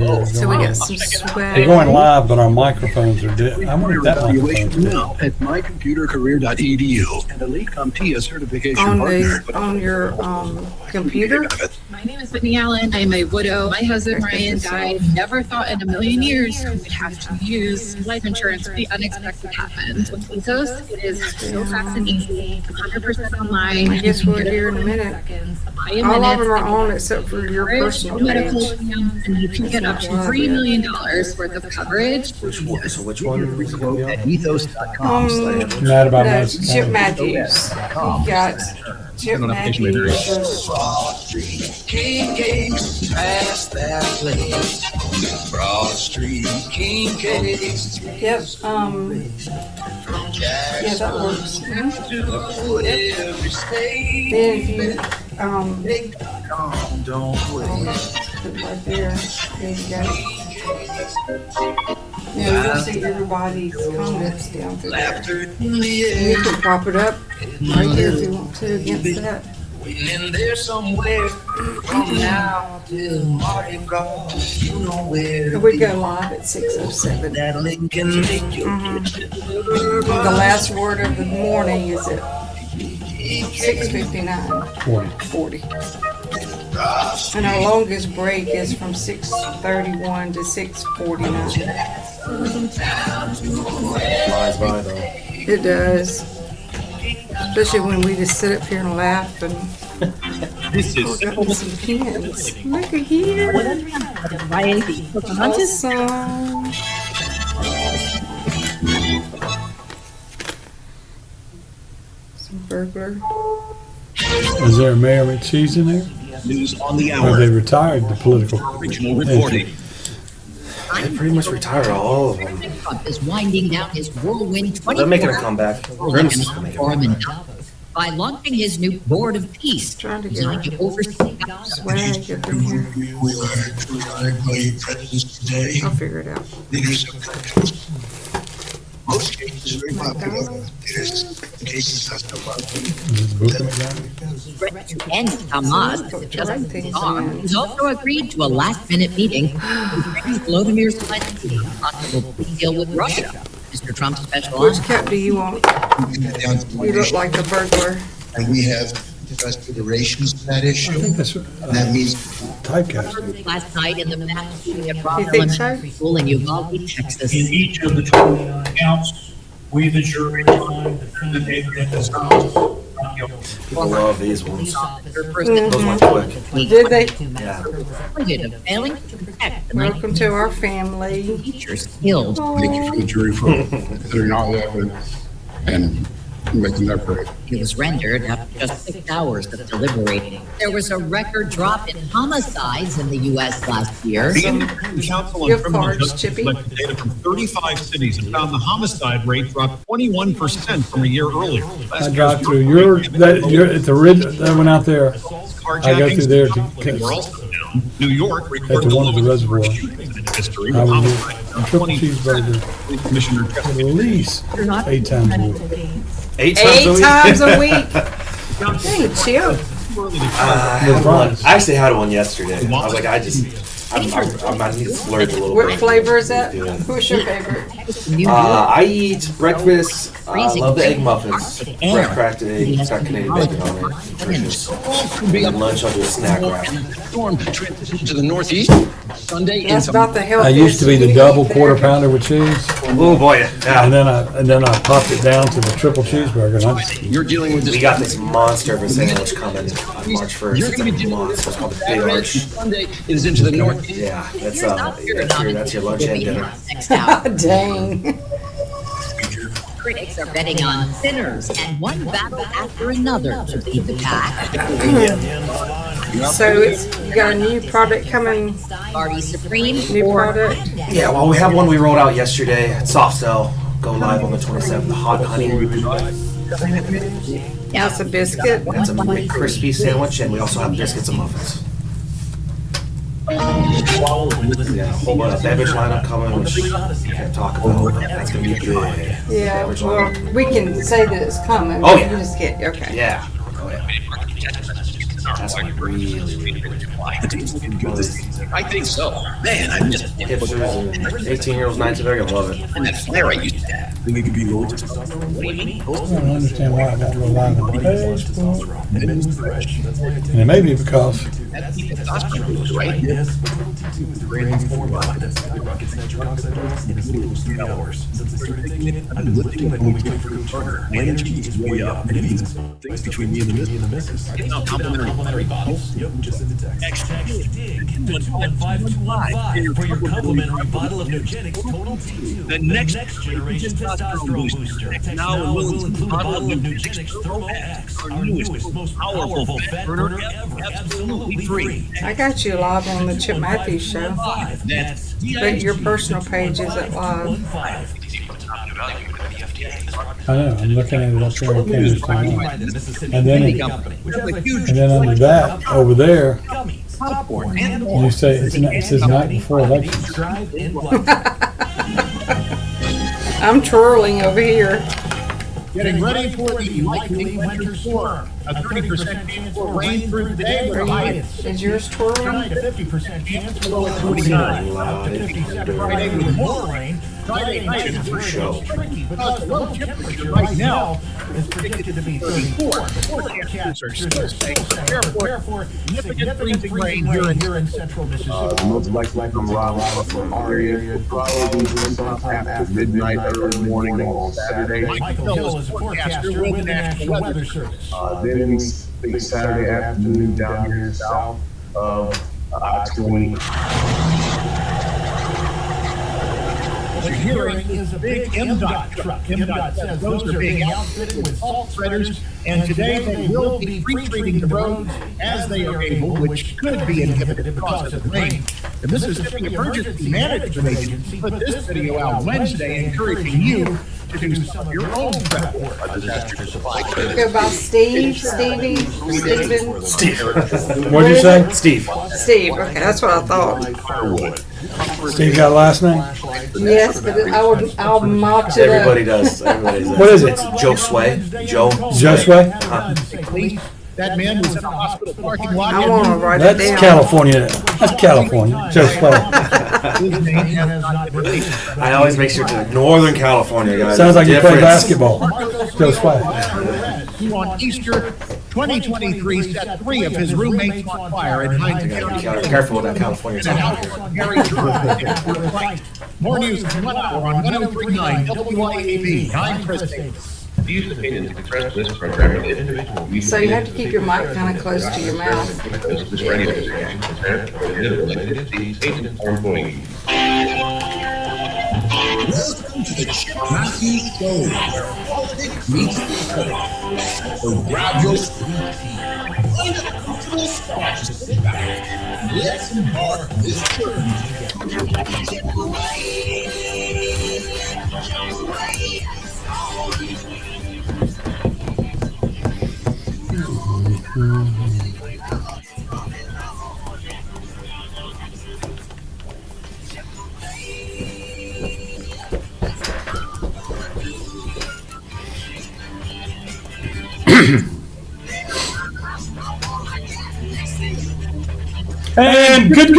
you're So we going. got some We're going swag. live, but our microphones are dead. I wonder if that Evaluation microphone's dead. now at mycomputercareer.edu and Elite CompTIA certification On partner. on your computer. My name is Whitney Allen. I'm a widow. My husband Ryan died. Never thought in a million years we would have to use life insurance. The unexpected happened. With Ethos, it is so fast and easy. 100% online. I guess we're here in a minute. All of them are on except for your personal medical page. exams, and you can get up to $3 million worth of coverage. Which one? So which one? Quote at ethos.com. Mad about No, Madison Chip County. Matthews. You got Chip Matthews. Broad Street, King Cakes, past that place. Broad Street, King Cakes, Yep. Yeah, that works. Mhm. to every state. Then if you Don't wait. put it right there, there you go. Now you'll see everybody's comments down through there. Laughter in the And you air. can prop it up right here if you want to against that. Waiting there somewhere. From now till Mardi Gras. You know where. And we go live at 6:07. That link can make your The last word of the morning is at 6:59. 40. And our longest break is from 6:31 to 6:49. Flies by though. It does. Especially when we just sit up here and laugh and This is got some pins. Look at here. Awesome. Some burglar. Is there a Mayor McCheese in there? News on the Or hour. they retired the political Regional reporting. They pretty much retired all of them. Trump is winding down his whirlwind They're making a 24-hour comeback. Republican Grim's making a forum in comeback. Davos by launching his new Board of Peace, Trying to get designed to oversee swag up in here. We are truly honored by your presence today. I'll figure it out. Leaders of countries. Most cases very popular. Leaders cases has no problem. Is the book in it down? threat to end Hamas as it doesn't Things move on. in. He's also agreed to a last-minute meeting to bring Volodymyr Zelensky a possible plea deal with Russia. Mr. Trump's special Which envoy cap do you want? You look like a burglar. And we have discussed iterations of that I issue. think that's That means typecast. last night in the mass shooting at Robb You think so? Elementary School in Uvalde, Texas. in each of the 20 counts, we the jury find defendant Adrian Gonzalez not guilty. People love these ones. Officer first Those ones quick. Did they? Yeah. convicted of failing to protect the Welcome to our family. teachers killed. Thank you for the jury for considering all the evidence and making that verdict. He was rendered after just 6 hours of deliberating. There was a record drop in homicides in the U.S. last year. The Independent Council on Gift Criminal cards, Justice Chippy. collected data from 35 cities and found the homicide rate dropped 21% from a year earlier. I drive through your, at the ridge, that one out there. I go through there to, We're also down. New York at recorded the the one at the lowest reservoir. shootings in history. I with would homicides get down a triple 20%. cheeseburger Commissioner at Jessica least 8 times a week. 8 8 times a week. Johnson Hey, chill. I had one. I actually had one yesterday. I was like, I need to splurge a little What bit. flavor is that? Yeah. What's your favorite? New York. I eat breakfast. I love the egg muffins. Fresh cracked egg. It's got Canadian bacon on it. Delicious. And then lunch, I'll do a snack wrap. Storm transition to the northeast Sunday. That's about the I healthiest. used to be the sweet double there. quarter pounder with cheese, Oh boy, and yeah. then I popped it down to the triple cheeseburger. And I just, You're dealing with this. We got this monster of a sandwich coming on March 1st. You're It's going to like be a dealing with monster. It's called the Big Saturday, Arch. Sunday is into the northeast. Yeah, that's Here's that's your lunch and dinner. Next hour. Dang. Critics are betting on sinners and one battle after another to lead the pack. So you got a new product coming, Party Supreme new or product? Yeah, well, we have one we rolled out yesterday. It's soft sell. Go live on the 27th. The hot honey. That's a biscuit. That's a McCrispy sandwich, and we also have biscuits and muffins. Yeah, a whole bunch of beverage lineup coming, which we can't talk about. But that's gonna be good. Yeah, Beverage well, lineup. we can say that it's coming. Oh, We yeah. just get, okay. Yeah. Oh yeah. That's like really, really good. I think so. Man, I missed it. Hipsters and 18-year-olds, 19, they're gonna love it. And that flare I used to have. Think it could be low testosterone? I don't understand why I won't go live on Facebook. And it may be because That's the testosterone, right? I'm lifting it when we wait for the charger. My energy is way up. And it means things between me and the missus. Getting out complimentary bottles. Yep, just in the text. Hashtag dig to 215-215 for your complimentary bottle of Nugenix Total T2. The next generation testosterone booster. Text now and we'll include a bottle of Nugenix Thermo X, our newest, most powerful fat burner ever. Absolutely free. I got you live on the Chip Matthews show. But your personal page isn't live. I know, I'm looking at it up there on Canvas tonight. And then under that, over there, you say it says night before election. I'm twirling over here. Getting ready for the likely winter storm. A 30% chance for rain through the day with a high Is yours twirling? tonight. A 50% chance for low at 49. Up to 57 Friday with more rain. Friday night is tricky because the low temperature right now is predicted to be 34. The forecasters still say prepare for significant freezing rain here in central Mississippi. Most likely from from our area, probably sometime after midnight, early morning on Saturday. Michael Hill is a forecaster with the National Weather Service. Then we think Saturday afternoon down here south of I-20. What you're hearing is a big MDOT truck. MDOT says those are being outfitted with salt spreaders, and today they will be pre-treating the roads as they are able, which could be inhibited because of the rain. The Mississippi Emergency Management Agency put this video out Wednesday encouraging you to do some of your own prep work. Go by Steve, Stevie, Steven. Steve. What'd you say? Steve. Steve, okay, that's what I thought. Steve got a last name? Yes, but I'll match it Everybody up. does. Everybody does. What is it? Joe Sway. Joe. Josue? That man was in a hospital parking lot. I want to write it That's down. California. That's California. Josue. I always make sure to Northern California, guys. Sounds like you play Difference. basketball. Josue. Who on Easter 2023 set 3 of his roommates on fire in Hines County. Careful with that California And talk out here. on Gary Drive. More news in 1 hour on 103.9 WYAB. I'm Chris Davis. These opinions expressed in this program are individual. So you have to keep your mic kind of close to your mouth. This radio station is prepared for the related entities, agents, or employees. Welcome to the Chip Matthews Show, where politics meets reality. So grab your sweet tea, find a comfortable spot to sit back, and let's embark this journey. And good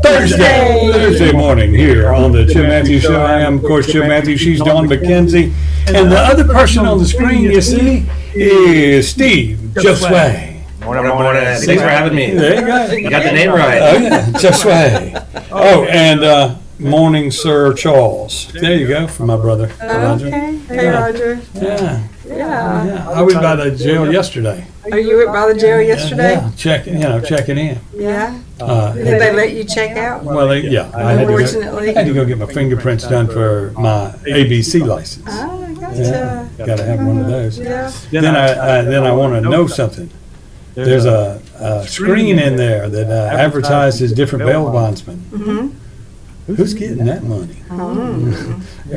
Thursday morning here on the Jim Matthews Show. I am, of course, Jim Matthews. She's Dawn McKenzie. And the other person on the screen, you see, is Steve Josue. Morning. Thanks for having me. There you go. You got the name right. Oh, yeah, Josue. Oh, and morning, Sir Charles. There you go, from my brother, Roger. Okay. Hey, Roger. Yeah. Yeah. I was by the jail yesterday. Oh, you were by the jail yesterday? Yeah, checking in. Yeah. Did they let you check out? Well, I Unfortunately. had to go get my fingerprints done for my ABC license. Oh, gotcha. Yeah, gotta have one of those. Yeah. Then I want to know something. There's a screen in there that advertises different bail bondsmen. Mm-hmm. Who's getting that money? I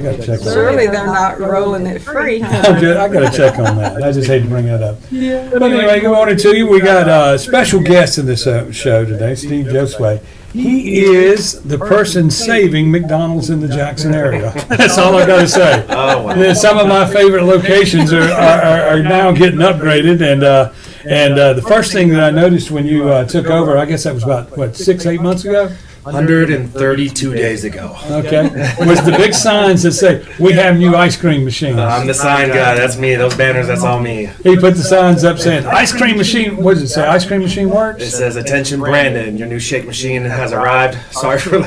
gotta check on that. Surely they're not rolling it free. I gotta check on that. I just hate to bring that up. But anyway, good morning to you. We got a special guest in this show today, Steve Josue. He is the person saving McDonald's in the Jackson area. That's all I gotta say. Oh, wow. And then some of my favorite locations are now getting upgraded, and the first thing that I noticed when you took over, I guess that was about, 6-8 months ago? 132 days ago. Okay. Was the big signs that say, we have new ice cream machines? I'm the sign guy. That's me. Those banners, that's all me. He put the signs up saying, ice cream machine, what does it say? Ice cream machine It works? says, "Attention, Brandon. Your new shake machine has arrived. Sorry for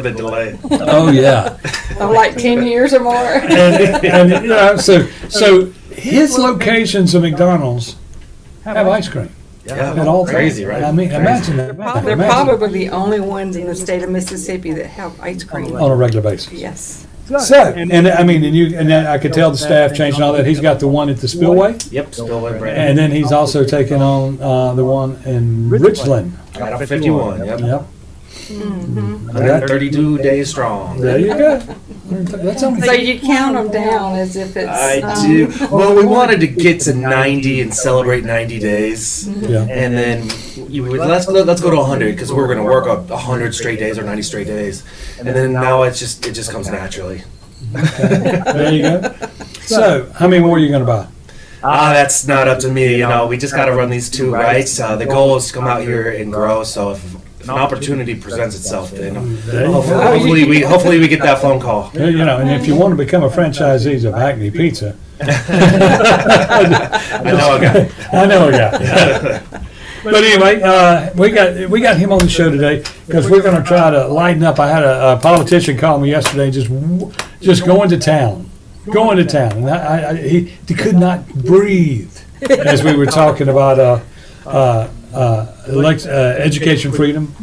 the delay." Oh, yeah. Of like 10 years or more. And you know, so his locations of McDonald's have ice cream. Yeah, At all crazy, times. right? I mean, imagine that. They're Imagine probably the only ones in the state of Mississippi that have ice cream. on a regular basis. Yes. So, and I mean, and I could tell the staff changing all that. He's got the one at the Spillway, Yep, Spillway Brandon. and then he's also taking on the one in Richland. Right off 51. Yep. Yep. 132 days strong. There you go. That's So only you count them down as if it's. I do. Well, we wanted to get to 90 and celebrate 90 days, yeah. and then let's go to 100 because we're going to work 100 straight days or 90 straight days, and then now it just comes naturally. There you go. So, how many more are you going to buy? That's not up to me. You know, we just got to run these two right. The goal is to come out here and grow. So if an opportunity presents itself, then hopefully we get that phone call. You know, and if you want to become a franchisee of Hackney Pizza, I know a guy. But anyway, we got him on the show today because we're going to try to lighten up. I had a politician call me yesterday, just going to town, and he could not breathe as we were talking about education freedom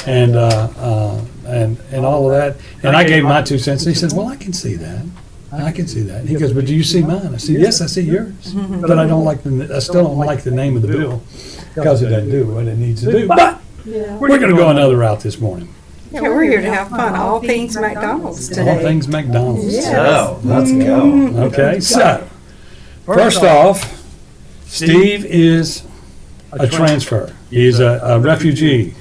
and all of that. And I gave my 2 cents. And he said, "Well, I can see that. I can see that." He goes, "But do you see mine?" I said, "Yes, I see yours, but I still don't like the name of the bill because it doesn't do what it needs to do." But we're going to go another route this morning. Yeah, we're here to have fun. All things McDonald's All today. things McDonald's. Yes. So let's go. Okay, so first off, Steve is a transfer. He's a refugee.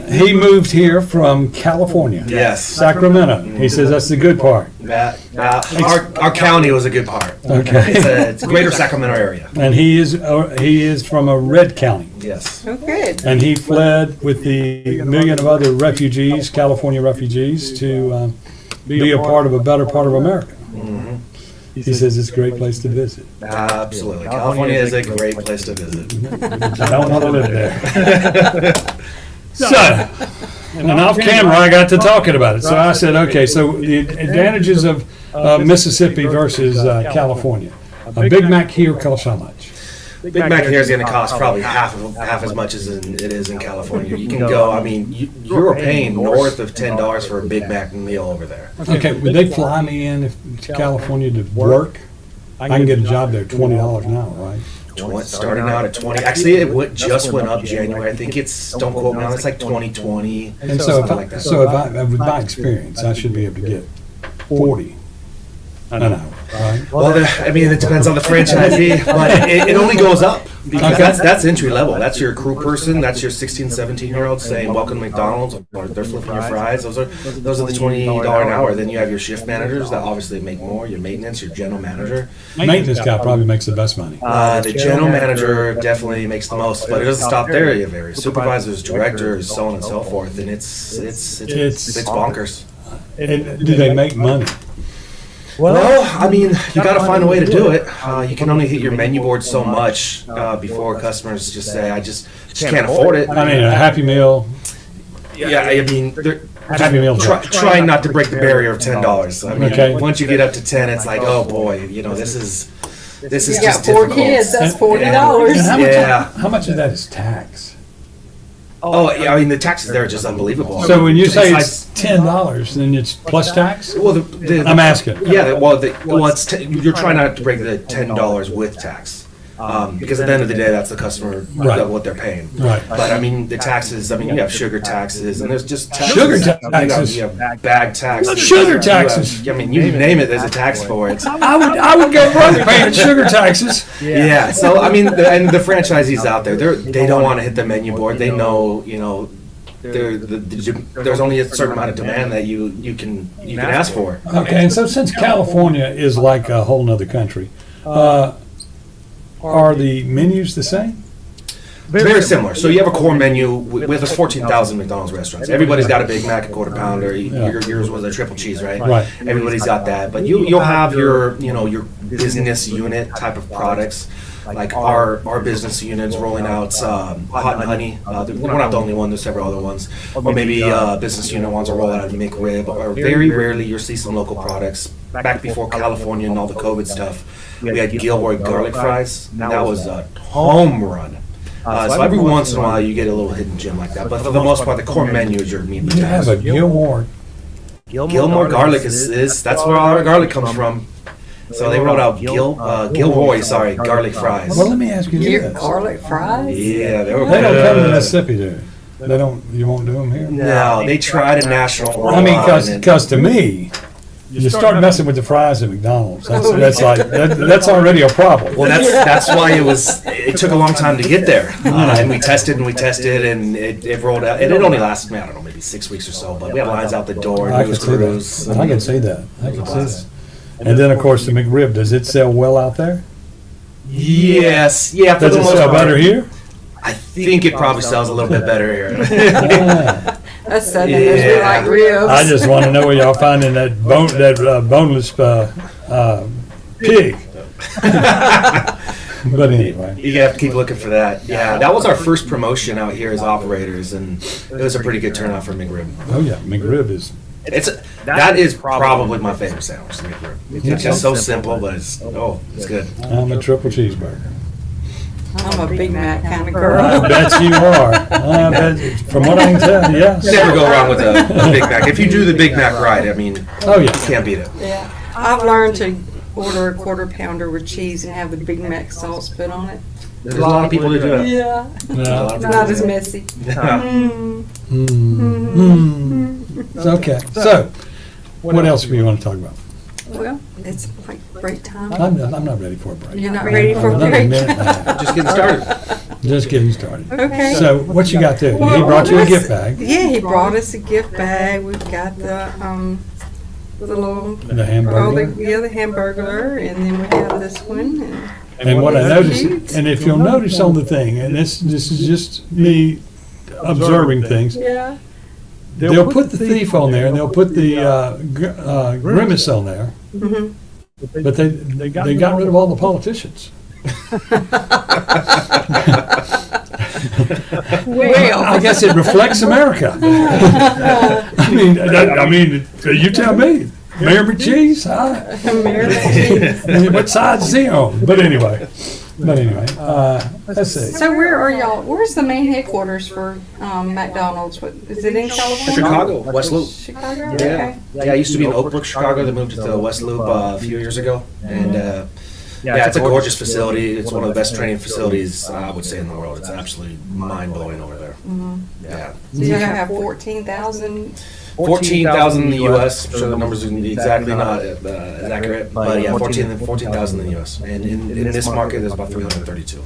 He moved here from California. Yes. Sacramento. He says that's the good part. Our county was a good part. Okay. It's a greater Sacramento area. And he is from a red county. Yes. Oh, good. And he fled with the million of other refugees, California refugees, to be a part of a better part of America. Mm-hmm. He says it's a great place to visit. Absolutely. California is a great place to visit. I don't want to live there. So, and off camera, I got to talking about it. So I said, okay, so the advantages of Mississippi versus California. A Big Mac here costs how much? Big Mac here is going to cost probably half as much as it is in California. You can go, I mean, you're paying north of $10 for a Big Mac meal over there. Okay, would they fly me in to California to work? I can get a job there, $20 an hour, right? Starting out at 20. Actually, it just went up January. I think don't quote me on it, it's like 2020. And so with my experience, I should be able to get 40 an hour, right? Well, I mean, it depends on the franchisee, but it only goes up because that's entry level. That's your crew person. That's your 16, 17-year-old saying, "Welcome to McDonald's," or they're flipping your fries. Those are the $20 an hour. Then you have your shift managers that obviously make more. Your maintenance, your general manager. Maintenance guy probably makes the best money. The general manager definitely makes the most, but it doesn't stop there. You have your supervisors, directors, so on and so forth, and it's bonkers. And do they make money? Well, I mean, you got to find a way to do it. You can only hit your menu board so much before customers just say, "I just can't afford it." I mean, a Happy Meal. Yeah, I mean, Happy Meal. Trying not to break the barrier of $10. I mean, Okay. once you get up to 10, it's like, oh boy, this is You just got 4 difficult. kids, that's And $40. how much of that is tax? Oh, yeah, I mean, the taxes there are just unbelievable. So when you say it's $10, then it's plus tax? Well, I'm asking. Yeah, you're trying not to break the $10 with tax. Because at the end of the day, that's the customer, Right. what they're paying. Right. But I mean, the taxes, I mean, you have sugar taxes, and there's just taxes. Sugar taxes. You have bag taxes. Sugar You have- taxes. I mean, you name it, there's a tax for it. I would go broke paying sugar taxes. Yeah, so I mean, and the franchisees out there, they don't want to hit the menu board. They know, there's only a certain amount of demand that you can ask for. Okay, and so since California is like a whole nother country, are the menus the same? Very similar. So you have a core menu with there's 14,000 McDonald's restaurants. Everybody's got a Big Mac, a quarter pounder. Yours was a triple cheese, right? Right. Everybody's got that. But you'll have your business unit type of products. Like our business units rolling out Hot and Honey. We're not the only one. There's several other ones. Or maybe business unit ones are rolling out McRib. Or very rarely you'll see some local products. Back before California and all the COVID stuff, we had Gilroy garlic fries. And that was a home run. So every once in a while you get a little hidden gem like that. But for the most part, the core menu is your meat. You have a Gilmore. Gilmore garlic is that's where all our garlic comes from. So they rolled out Gilroy garlic fries. Well, let me ask you Your this. garlic fries? Yeah, they were They don't come to good. Mississippi, do they? They don't. You won't do them here. No, they tried a national. I mean, rollout because to me, you start messing with the fries at McDonald's. That's like that's already a problem. Well, that's why it took a long time to get there, and we tested and it rolled out, and it only lasted, I don't know, maybe 6 weeks or so. But we had lines out the door, I and can it was see crews. that. I can see that. I can see that. And then, of course, the McRib. Does it sell well out there? Yes, yeah. For Does the it most sell part. better here? I think it probably sells a little bit better here. Ah. That's Southerners, we Yeah. like ribs. I just want to know where y'all finding that boneless pig. But anyway, You have to keep looking for that. Yeah, that was our first promotion out here as operators, and it was a pretty good turnout for McRib. oh yeah, McRib is. That is probably my favorite sandwich, the McRib. It's just so simple, but it's good. I'm a triple cheeseburger. I'm a Big Mac kind of I girl. bet you are. I bet, from what I can tell, yes. Never go wrong with a Big Mac. If you do the Big Mac right, I mean, Oh you yeah. can't beat it. Yeah, I've learned to order a quarter pounder with cheese and have the Big Mac sauce put on it. There's a lot of people that do it. Yeah, Yeah. not as messy. Okay. So, what else do you want to talk about? Well, it's like break time. I'm not ready for a break. You're not ready for Another break? minute and a half. Just getting started. Just getting started. Okay. So, what you got there? He brought you a gift bag. Yeah, he brought us a gift bag. We've got the little, The hamburger. the hamburger, and then we have this one. And what I It's noticed, cute. and if you'll notice on the thing, and this is just me observing things, Yeah. they'll put the thief on there, and they'll put the grimace on there, Mhm. but they got rid of all the politicians. Well, I guess it reflects America. I mean, you tell me. Mayor McCheese, hi. What side is he on? But anyway, let's see. So where are y'all? Where's the main headquarters for McDonald's? What is it in California? Chicago, West Loop. Chicago. Yeah, Okay. yeah. I used to be in Oak Brook, Chicago. They moved to West Loop a few years ago, and yeah, it's a gorgeous facility. It's one of the best training facilities I would say in the world. It's absolutely mind blowing over there. Yeah, So you have 14,000. 14,000 in the U.S. I'm sure the numbers are exactly not as accurate, but yeah, 14,000 in the U.S. And in this market, there's about 332.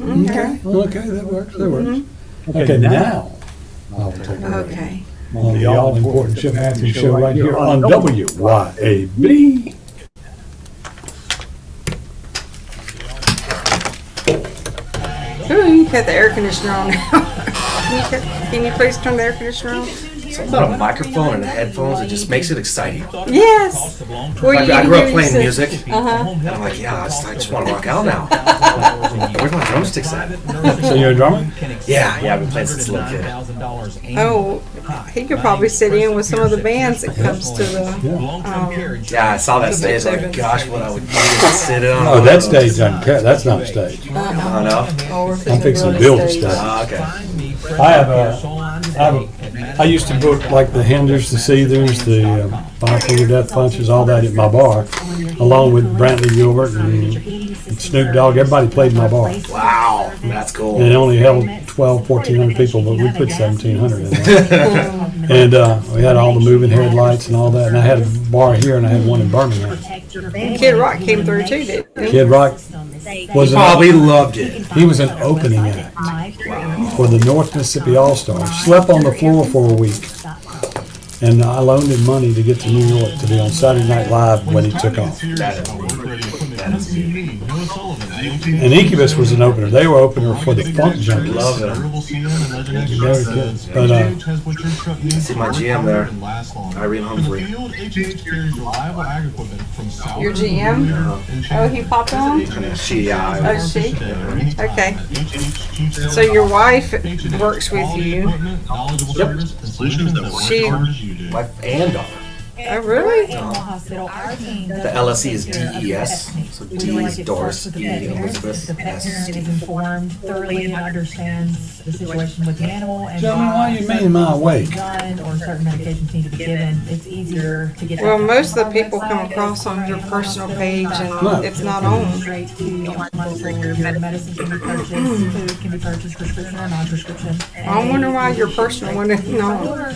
Okay. Okay, that works. Okay, now I'll take it away Okay. on the all-important Chip Matthews Show right here on WYAB. Ooh, you got the air conditioner on now. Can you please turn the air conditioner on? Something about a microphone and headphones, it just makes it exciting. Yes. I grew up playing music, Uh-huh. and I'm like, yeah, I just want to rock out now. Where's my drumsticks at? So you're a drummer? Yeah, I've been playing since a little kid. Oh, he could probably sit in with some of the bands that comes to the. Yeah, I saw that stage. Like, gosh, what I would do is sit on. Oh, that stage doesn't care. That's not a stage. Oh no. I'm fixing to build a stage. Okay. I used to book like the Henders, the Seethers, the Five Finger Death Punches, all that at my bar, along with Brantley Gilbert and Snoop Dogg, everybody played my bar. Wow, that's cool. And it only held 1,400 people, but we put 1,700 in there. And we had all the moving headlights and all that. And I had a bar here and I had one in Birmingham. Kid Rock came through too, didn't he? Kid Rock was Probably loved it. he was an opening act for the North Mississippi All-Stars. Slept on the floor for a week. And I loaned him money to get to New York to be on Saturday Night Live when he took off. And Incubus was an opener. They were opener for the Funk Junkies. Love it. Very good. But See my GM there, Irene Humphrey. Your GM? Oh, he popped on? She, Oh, she? Okay. So your wife works with you. She, wife and daughter. oh, really? The LSE is DES, so D is Doris, E Elizabeth, S is Steve. informed thoroughly and understands the situation with the animal and Gentlemen, why you mean my awake? done or certain medications need to be given, it's easier to get. Well, most of the people come across on your personal page and it's not on. Straight to your medicine can be purchased, food can be purchased, prescription or non-prescription. I wonder why your personal one isn't on. Or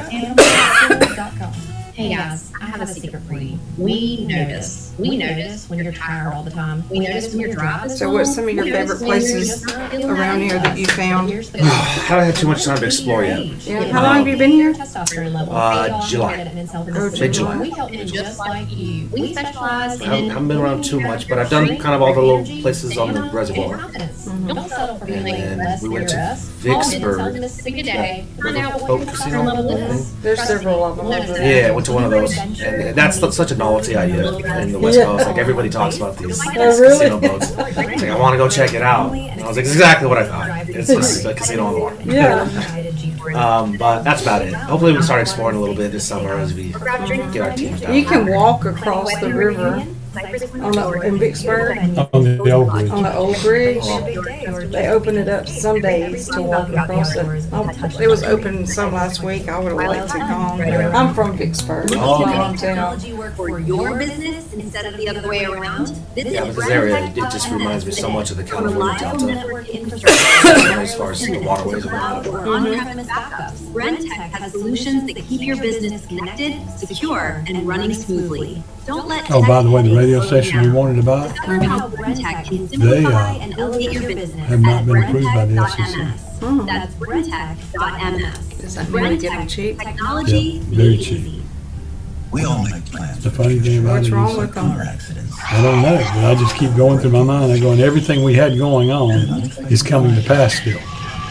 animalfood.com. Hey guys, I have a secret for you. We notice when you're tired all the time. We notice when your drive is So what's some of your favorite places around here that you found? Haven't had too much time to explore yet. Yeah, how long have you been here? July. Mid-July. We help you just like you. We specialize I haven't been around too much, but I've done kind of all the little places on the reservoir. Don't settle for being And less we went to near us. Vicksburg. Mississippi today. Find out what Boat your casino. comfort level is. There's several of them. Yeah, I went to one of those, and that's such a novelty idea in the West Coast. Like everybody talks about these casino boats. It's like I want to go check it out. And I was like, exactly what I thought. It's just a casino on the water. Yeah. But that's about it. Hopefully we can start exploring a little bit this summer as we get our teams down. You can walk across the river in Vicksburg, On the old bridge. on the old bridge. They open it up some days to walk across it. It was open some last week. I would have liked to come. I'm from Vicksburg. It's Oh, my okay. hometown. Technology work for your business instead of the other way around. Yeah, but this area, it just reminds me so much of the California Reliable Delta network infrastructure. as far as the waterways and all Cloud that. or on-premise backups. Brentech has solutions that keep your business connected, secure, and running smoothly. Don't let Oh, by the way, the radio station we wanted to buy Discover how Brentech can They, simplify and elevate your business have not at been approved by the FCC. brentech.ms. That's brentech.ms. Does that mean they get them cheap? Technology Yeah, very made cheap. easy. We all make plans. The funny thing about What's it wrong is, with them? Car accidents. I don't know, but I just keep going through my mind. I go, and everything we had going on is coming to pass still.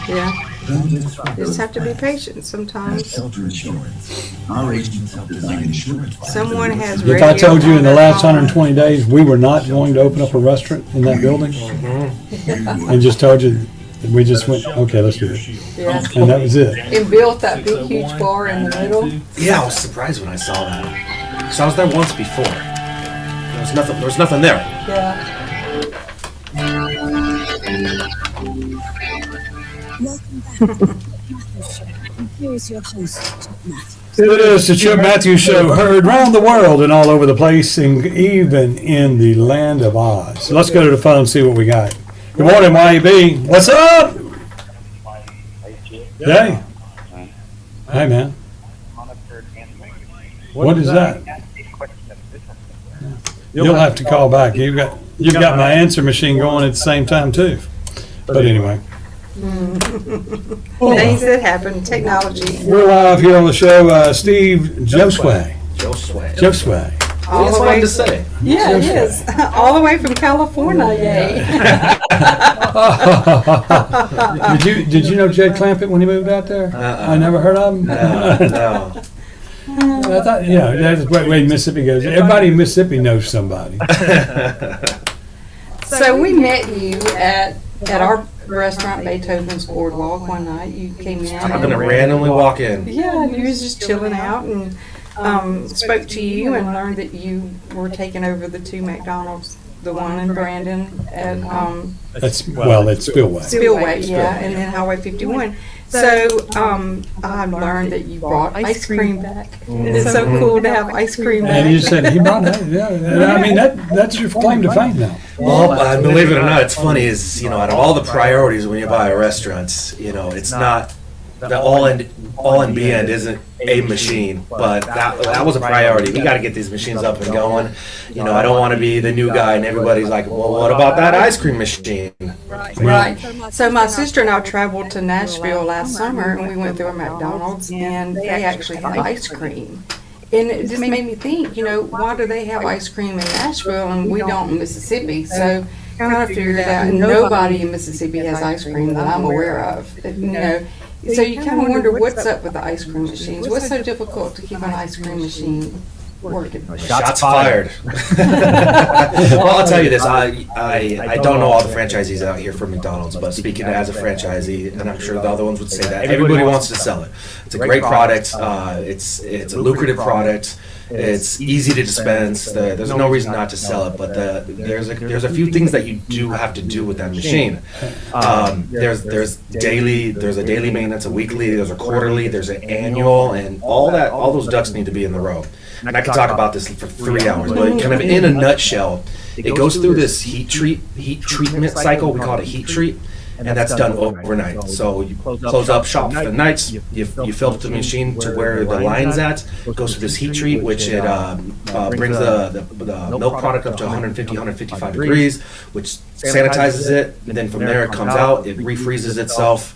Yeah. You just have to be patient sometimes. Shelter Insurance. Our agents help design insurance. Someone has If I told you in the last radio 120 days, we were not going to open up a restaurant in that building, and just told you, that we just went, okay, let's do it. Yeah. And that was it. And built that big huge bar in the middle. Yeah, I was surprised when I saw that. Because I was there once before. There was nothing there. Yeah. Here's your host, Matt. It is the Chip Matthews Show, heard around the world and all over the place, and even in the land of Oz. Let's go to the phone and see what we got. Good morning, YB. What's up? Hey. Hey, man. What is that? You'll have to call back. You've got my answer machine going at the same time too. But anyway, Things that happen, technology. we're live here on the show. Steve Josway. Josway. Josway. All That's the fun way to say. Yeah, it is. All the way from California, yay. Did you know Jed Clampett when he moved out there? I never heard of him. No. I thought, that's the way Mississippi goes. Everybody in Mississippi knows somebody. So we met you at our restaurant, Beethoven's Boardwalk, one night. You came in. I'm gonna randomly walk in. Yeah, and you was just chilling out and spoke to you and learned that you were taking over the two McDonald's, the one in Brandon at That's Spillway. Spillway, yeah, and then Highway 51. So, I've learned that you brought ice cream back. It's so cool to have ice cream back. And you said he brought that, yeah. And I mean, that's your claim to fame now. Well, believe it or not, it's funny is, you know, out of all the priorities when you buy a restaurant, you know, it's not, the all in B end isn't a machine, but that was a priority. We got to get these machines up and going. You know, I don't want to be the new guy and everybody's like, well, what about that ice cream machine? Right. So my sister and I traveled to Nashville last summer, and we went through a McDonald's, and they actually had ice cream. And it just made me think, you know, why do they have ice cream in Nashville and we don't in Mississippi? So kind of figured it out. Nobody in Mississippi has ice cream that I'm aware of. You know, so you kind of wonder what's up with the ice cream machines. What's so difficult to keep an ice cream machine working? Shots fired. Well, I'll tell you this. I don't know all the franchisees out here for McDonald's, but speaking as a franchisee, and I'm sure the other ones would say that, everybody wants to sell it. It's a great product. It's a lucrative product. It's easy to dispense. There's no reason not to sell it, but there's a few things that you do have to do with that machine. There's a daily maintenance, a weekly, there's a quarterly, there's an annual, and all those ducks need to be in the row. And I could talk about this for 3 hours, but kind of in a nutshell, it goes through this heat treatment cycle. We call it a heat treat. And that's done overnight. So you close up shop for the nights, you fill up the machine to where the line's at, goes through this heat treat, which it brings the milk product up to 150, 155 degrees, which sanitizes it, and then from there it comes out, it refreezes itself.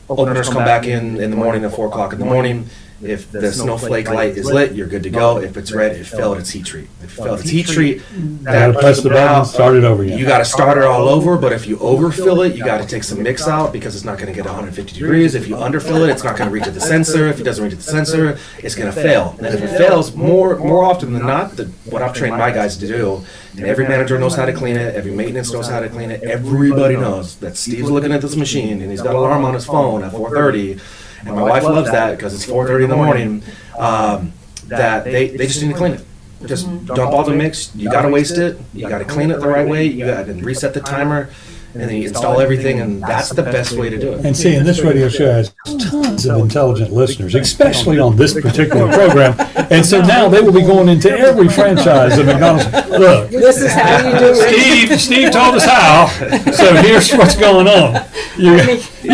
Openers come back in the morning at 4 o'clock in the morning. If the snowflake light is lit, you're good to go. If it's red, it failed its heat treat. If it failed its heat treat, Gotta press the button and start it over again. You got to start it all over, but if you overfill it, you got to take some mix out because it's not going to get 150 degrees. If you underfill it, it's not going to reach at the sensor. If it doesn't reach at the sensor, it's going to fail. And if it fails, more often than not, what I've trained my guys to do, and every manager knows how to clean it, every maintenance knows how to clean it, everybody knows that Steve's looking at this machine and he's got an alarm on his phone at 4:30. And my wife loves that because it's 4:30 in the morning, that they just need to clean it. Just dump all the mix. You got to waste it. You got to clean it the right way. You got to reset the timer. And then you install everything, and that's the best way to do it. And see, and this radio show has tons of intelligent listeners, especially on this particular program. And so now they will be going into every franchise of McDonald's. Look, this is how you do it. Steve told us how. So here's what's going on. You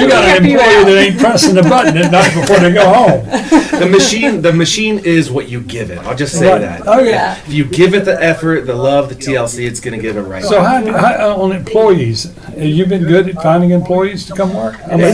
got an employee that ain't pressing the button at night before they go home. The machine is what you give it. I'll just say that. Oh yeah. If you give it the effort, the love, the TLC, it's going to give it right. So how on employees? Have you been good at finding employees to come work? I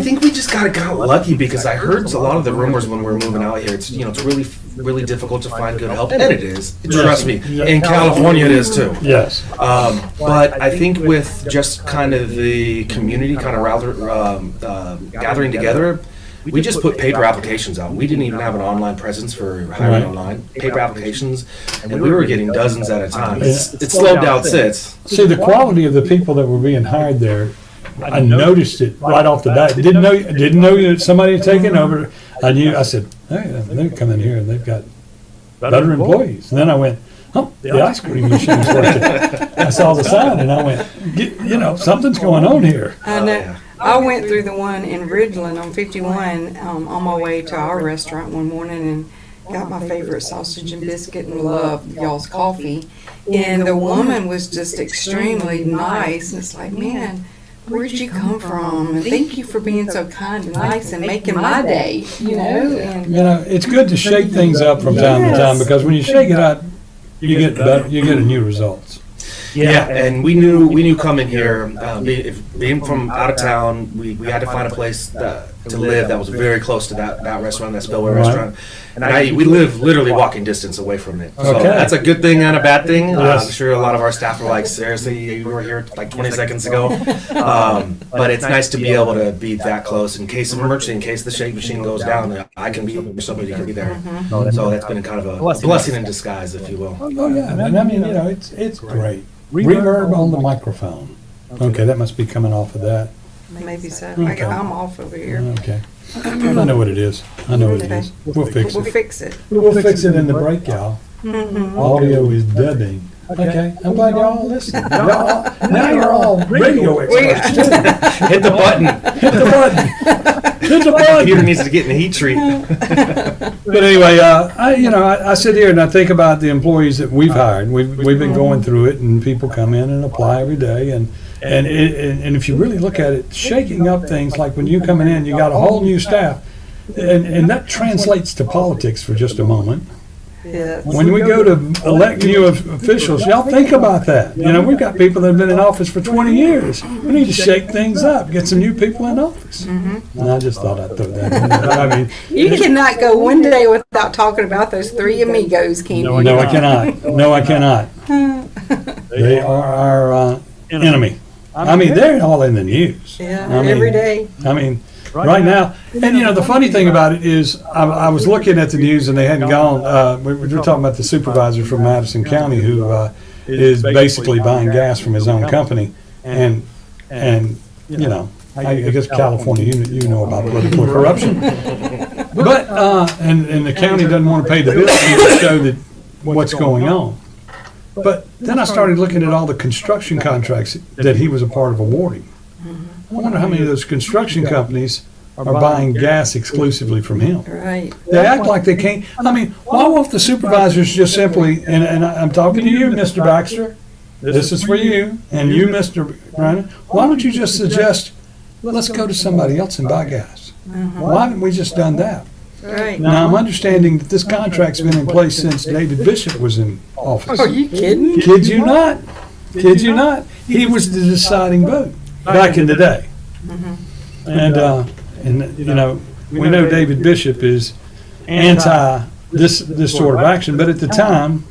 think we just got lucky because I heard a lot of the rumors when we were moving out here. It's really difficult to find good help, and it is. Trust me. In California, it is too. Yes. But I think with just kind of the community kind of gathering together, we just put paper applications out. We didn't even have an online presence for hiring online. Paper applications, and we were getting dozens at a time. It slowed down since. See, the quality of the people that were being hired there, I noticed it right off the bat. Didn't know that somebody had taken over. I said, hey, they come in here and they've got better employees. And then I went, oh, the ice cream machine's working. I saw the sign and I went, something's going on here. I know. I went through the one in Ridgeland on 51 on my way to our restaurant one morning and got my favorite sausage and biscuit and loved y'all's coffee. And the woman was just extremely nice. And it's like, man, where'd you come from? And thank you for being so kind and nice and making my day, And, it's good to shake things up from time to time because when you shake it up, you get better, you get a new results. Yeah, and we knew coming here, being from out of town, we had to find a place to live that was very close to that restaurant, that Spillway restaurant. And we live literally walking distance away from it. So that's a good thing and a bad thing. I'm sure a lot of our staff were like, seriously, you were here like 20 seconds ago. But it's nice to be able to be that close in case of emergency, in case the shake machine goes down, I can be there, somebody can be there. So that's been kind of a blessing in disguise, if you will. Oh yeah, I mean, it's great. Reverb on the microphone. Okay, that must be coming off of that. Maybe so. Okay. I'm off over here. Okay. I know what it is. We'll fix it. We'll fix it in the break, y'all. Audio is dubbing. Okay, I'm glad y'all listening. Now you're all radio experts. Hit the button. It's a bug. Computer needs to get in the heat treat. But anyway, I sit here and I think about the employees that we've hired. We've been going through it, and people come in and apply every day, and if you really look at it, shaking up things like when you coming in, you got a whole new staff, and that translates to politics for just a moment. Yes. When we go to elect new officials, y'all think about that. We've got people that have been in office for 20 years. We need to shake things up, get some new people in office. And I just thought I'd throw that in there. I mean, You cannot go one day without talking about those three amigos, can you? no, I cannot. No, I cannot. They are our enemy. I mean, they're all in the news. Yeah, I mean, every day. I mean, right now, and the funny thing about it is, I was looking at the news and they hadn't gone. We were talking about the supervisor from Madison County who is basically buying gas from his own company, and I guess California, you know about political corruption, but and the county doesn't want to pay the bill to show that what's going on. But then I started looking at all the construction contracts that he was a part of awarding. I wonder how many of those construction companies are buying gas exclusively from him. Right. They act like they can't. I mean, why won't the supervisors just simply, and I'm talking to you, Mr. Baxter, this is for you, and you, Mr. Reiner, why don't you just suggest, let's go to somebody else and buy gas? Why haven't we just done that? Right. Now, I'm understanding that this contract's been in place since David Bishop was in office. Are you kidding? Kid you not. Kid you not. He was the deciding vote back in the day. And we know David Bishop is anti this sort of action, but at the time,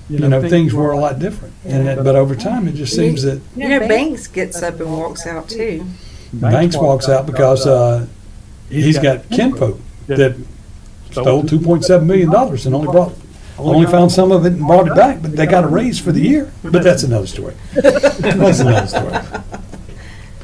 things were a lot different. But over time, it just seems that Banks gets up and walks out too. Banks walks out because he's got kinfolk that stole $2.7 million and only found some of it and brought it back, but they got a raise for the year. But that's another story. That's another story.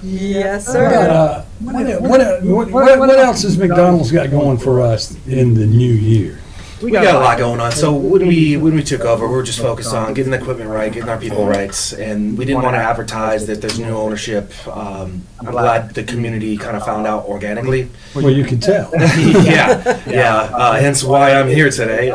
Yes, sir. What else has McDonald's got going for us in the new year? We got a lot going on. So when we took over, we were just focused on getting the equipment right, getting our people right, and we didn't want to advertise that there's new ownership. I'm glad the community kind of found out organically. Well, you can tell. Yeah. Hence why I'm here today.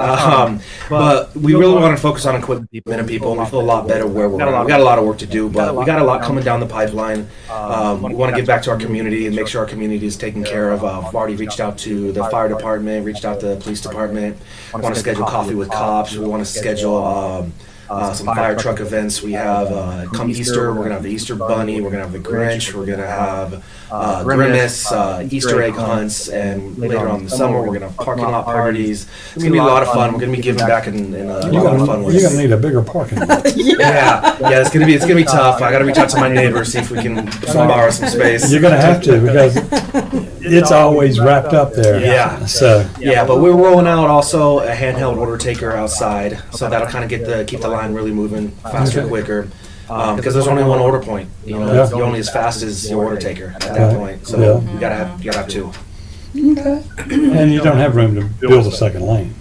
But we really want to focus on equipment and people, and we feel a lot better where we're at. We got a lot of work to do, but we got a lot coming down the pipeline. We want to give back to our community and make sure our community is taken care of. I've already reached out to the fire department, reached out to the police department. We want to schedule coffee with cops. We want to schedule some fire truck events. We have come Easter, we're gonna have the Easter Bunny, we're gonna have the Grinch, we're gonna have Grimace, Easter egg hunts, and later on in the summer we're gonna have parking lot parties. It's gonna be a lot of fun. We're gonna be giving back in a lot of fun ways. You're gonna need a bigger parking lot. Yeah, it's gonna be tough. I gotta reach out to my neighbors, see if we can borrow some space. You're gonna have to because it's always wrapped up there. Yeah. So. Yeah, but we're rolling out also a handheld order taker outside, so that'll kind of keep the line really moving faster, quicker. Because there's only one order point. You're only as fast as your order taker at that point. So you gotta have two. Okay. And you don't have room to build a second lane.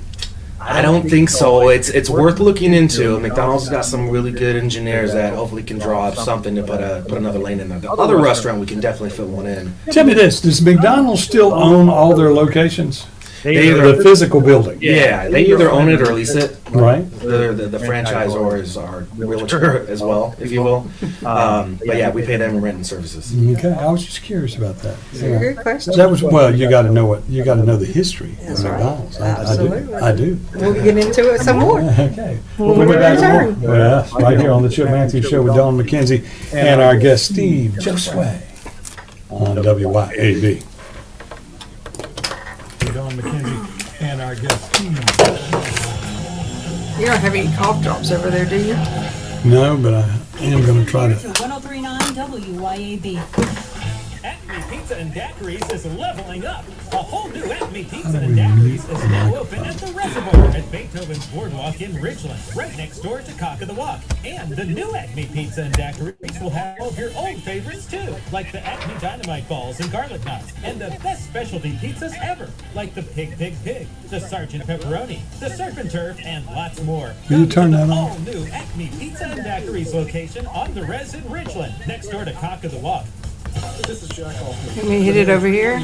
I don't think so. It's worth looking into. McDonald's has got some really good engineers that hopefully can draw up something to put another lane in there. The other restaurant we can definitely fit one in. Tell me this: does McDonald's still own all their locations? The physical building. Yeah, they either own it or lease it. Right. The franchisor is our realtor as well, if you will. But yeah, we pay them rent and services. Okay, I was just curious about that. Good question. That was you got to know the history of McDonald's. I do. We'll get into it some more. Okay. We'll be return. Right here on the Chip Matthews Show with Don McKenzie and our guest Steve Josue on WYAB. Don McKenzie and our guest Steve. You don't have any cough drops over there, do you? No, but I am going to try to. 1039 WYAB. Acme Pizza and Daiquiris is leveling up. A whole new Acme Pizza and Daiquiris is now open at the Reservoir at Beethoven's Boardwalk in Ridgeland, right next door to Cock of the Walk. And the new Acme Pizza and Daiquiris will have all of your old favorites too, like the Acme Dynamite Balls and Garlic Knots, and the best specialty pizzas ever, like the Pig, the Sergeant Pepperoni, the Surf and Turf, and lots more. Will you turn that on? All new Acme Pizza and Daiquiris location on the Res in Ridgeland, next door to Cock of the Walk. This is Jack Hoffman. Can we hit it over here?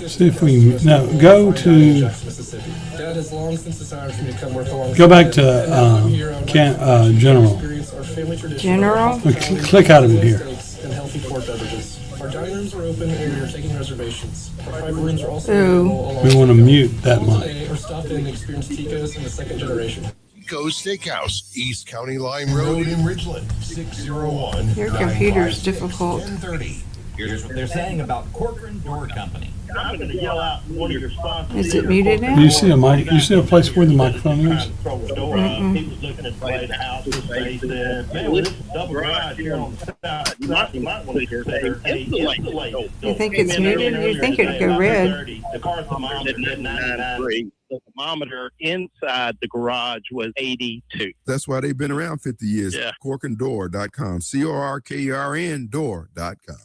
See if we can, no, go to, Mississippi. Dad has long since desired for me to come work alongside. go back to general. Our family tradition. General? Click out of it here. And healthy port beverages. Our dining rooms are open and we are taking reservations. Our private rooms are also available. We want to mute that mic. Or stop in and experience Tico's in the second generation. Tico's Steakhouse, East County Line Road in Ridgeland, 601. Your computer's difficult. 1030. Here's what they're saying about Corcoran Door Company. I'm going to yell out one of your sponsors. Is it muted now? Do you see a mic? You see a place where the microphone is? Throw the door out. He was looking at the way the house was faced. Man, this is double garage here on the side. You might want to hear better. Insulated. You think it's muted? You think it'd go red? The car thermometer at 99.3. The thermometer inside the garage was 82. That's why they've been around 50 years. Yeah. Corkanddoor.com. CORKERN door.com.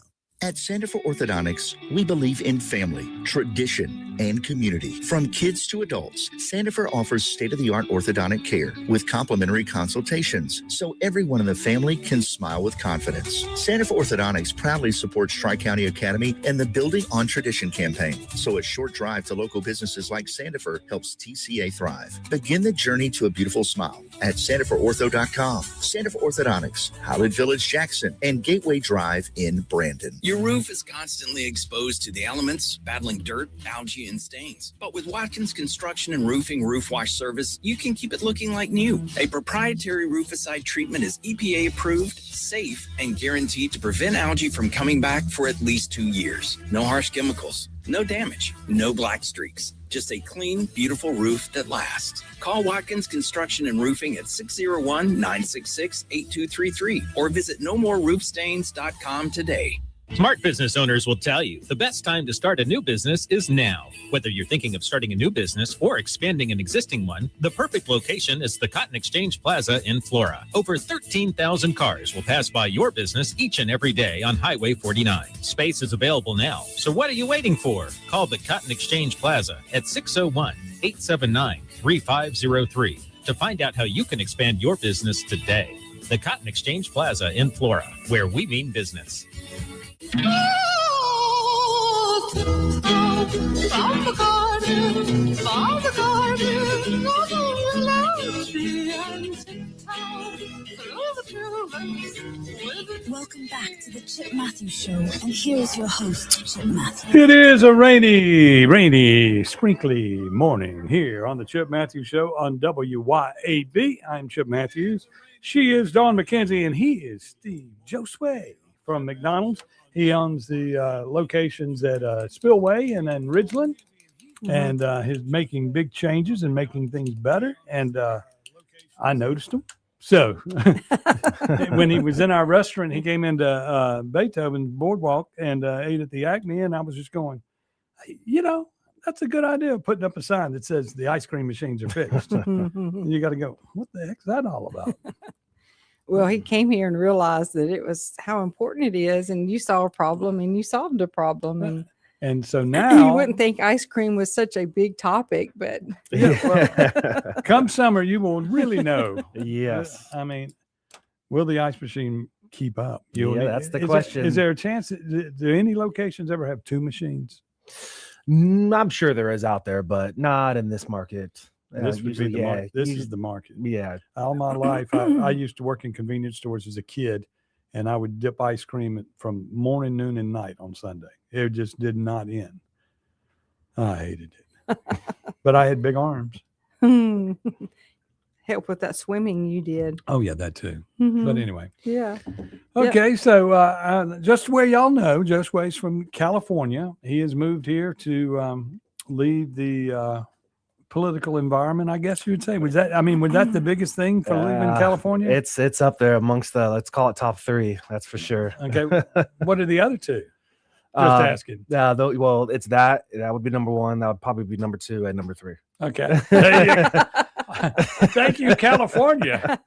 At Sandifer Orthodontics, we believe in family, tradition, and community. From kids to adults, Sandifer offers state-of-the-art orthodontic care with complimentary consultations, so everyone in the family can smile with confidence. Sandifer Orthodontics proudly supports Tri-County Academy and the Building on Tradition campaign, so a short drive to local businesses like Sandifer helps TCA thrive. Begin the journey to a beautiful smile at SandiferOrtho.com. Sandifer Orthodontics, Howland Village, Jackson, and Gateway Drive in Brandon. Your roof is constantly exposed to the elements, battling dirt, algae, and stains. But with Watkins Construction and Roofing Roof Wash Service, you can keep it looking like new. A proprietary rooficide treatment is EPA approved, safe, and guaranteed to prevent algae from coming back for at least 2 years. No harsh chemicals, no damage, no black streaks. Just a clean, beautiful roof that lasts. Call Watkins Construction and Roofing at 601-966-8233 or visit nomoreroofstains.com today. Smart business owners will tell you the best time to start a new business is now. Whether you're thinking of starting a new business or expanding an existing one, the perfect location is the Cotton Exchange Plaza in Flora. Over 13,000 cars will pass by your business each and every day on Highway 49. Space is available now, so what are you waiting for? Call the Cotton Exchange Plaza at 601-879-3503 to find out how you can expand your business today. The Cotton Exchange Plaza in Flora, where we mean business. Welcome back to the Chip Matthews Show, and here's your host, Chip Matthews. It is a rainy, sprinkly morning here on the Chip Matthews Show on WYAB. I'm Chip Matthews. She is Dawn McKenzie, and he is Steve Josue from McDonald's. He owns the locations at Spillway and then Ridgeland, and he's making big changes and making things better. And I noticed him. So when he was in our restaurant, he came into Beethoven Boardwalk and ate at the Acme, and I was just going, you know, that's a good idea, putting up a sign that says the ice cream machines are fixed. You got to go, what the heck's that all about? Well, he came here and realized that it was how important it is, and you saw a problem and you solved a problem. And so now you wouldn't think ice cream was such a big topic, but come summer, you will really know. Yes. I mean, will the ice machine keep up? That's the question. Is there a chance? Do any locations ever have two machines? I'm sure there is out there, but not in this market. This would be the market. This is the market. Yeah. All my life, I used to work in convenience stores as a kid, and I would dip ice cream from morning, noon, and night on Sunday. It just did not end. I hated it. But I had big arms. Help with that swimming you did. Oh, yeah, that too. But anyway. Yeah. Okay, so just where y'all know, Josue's from California. He has moved here to lead the political environment, I guess you would say. Was that the biggest thing for living in California? It's up there amongst the, let's call it top three. That's for sure. Okay. What are the other two? Just asking. Well, it's that would be number one. That would probably be number two and number three. Okay. There you go. Thank you, California.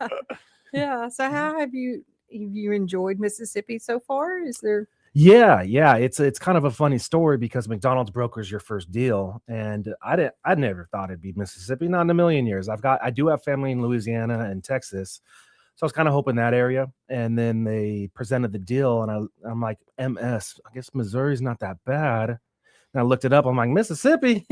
Yeah. So how have you enjoyed Mississippi so far? Is there? Yeah. It's kind of a funny story because McDonald's brokers your first deal, and I never thought it'd be Mississippi, not in a million years. I do have family in Louisiana and Texas, So I was kind of hoping that area. And then they presented the deal, and I'm like, MS, I guess Missouri's not that bad. And I looked it up. I'm like, Mississippi.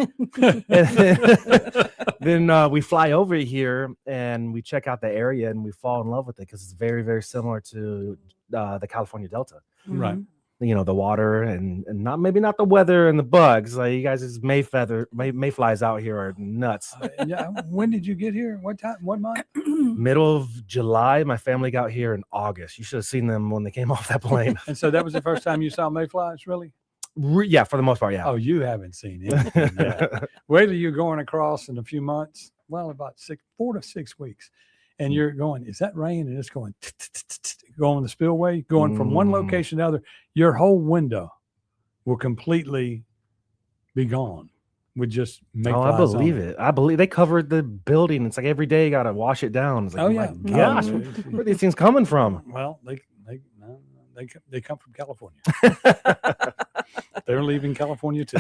Then we fly over here and we check out the area and we fall in love with it because it's very, very similar to the California Delta. Right. You know, the water and not maybe not the weather and the bugs. Like, you guys' mayflies out here are nuts. Yeah. When did you get here? What time? What month? Middle of July. My family got here in August. You should have seen them when they came off that plane. And so that was the first time you saw mayflies, really? Yeah, for the most part, yeah. Oh, you haven't seen anything yet. Wait till you're going across in a few months. Well, about 4 to 6 weeks. And you're going, is that rain? And it's going, going the spillway, going from one location to the other. Your whole window will completely be gone with just mayflies. I believe it. I believe they covered the building. It's like every day you got to wash it down. It's like, oh, my yeah. gosh, where are these things coming from? Well, they come from California. They're leaving California too.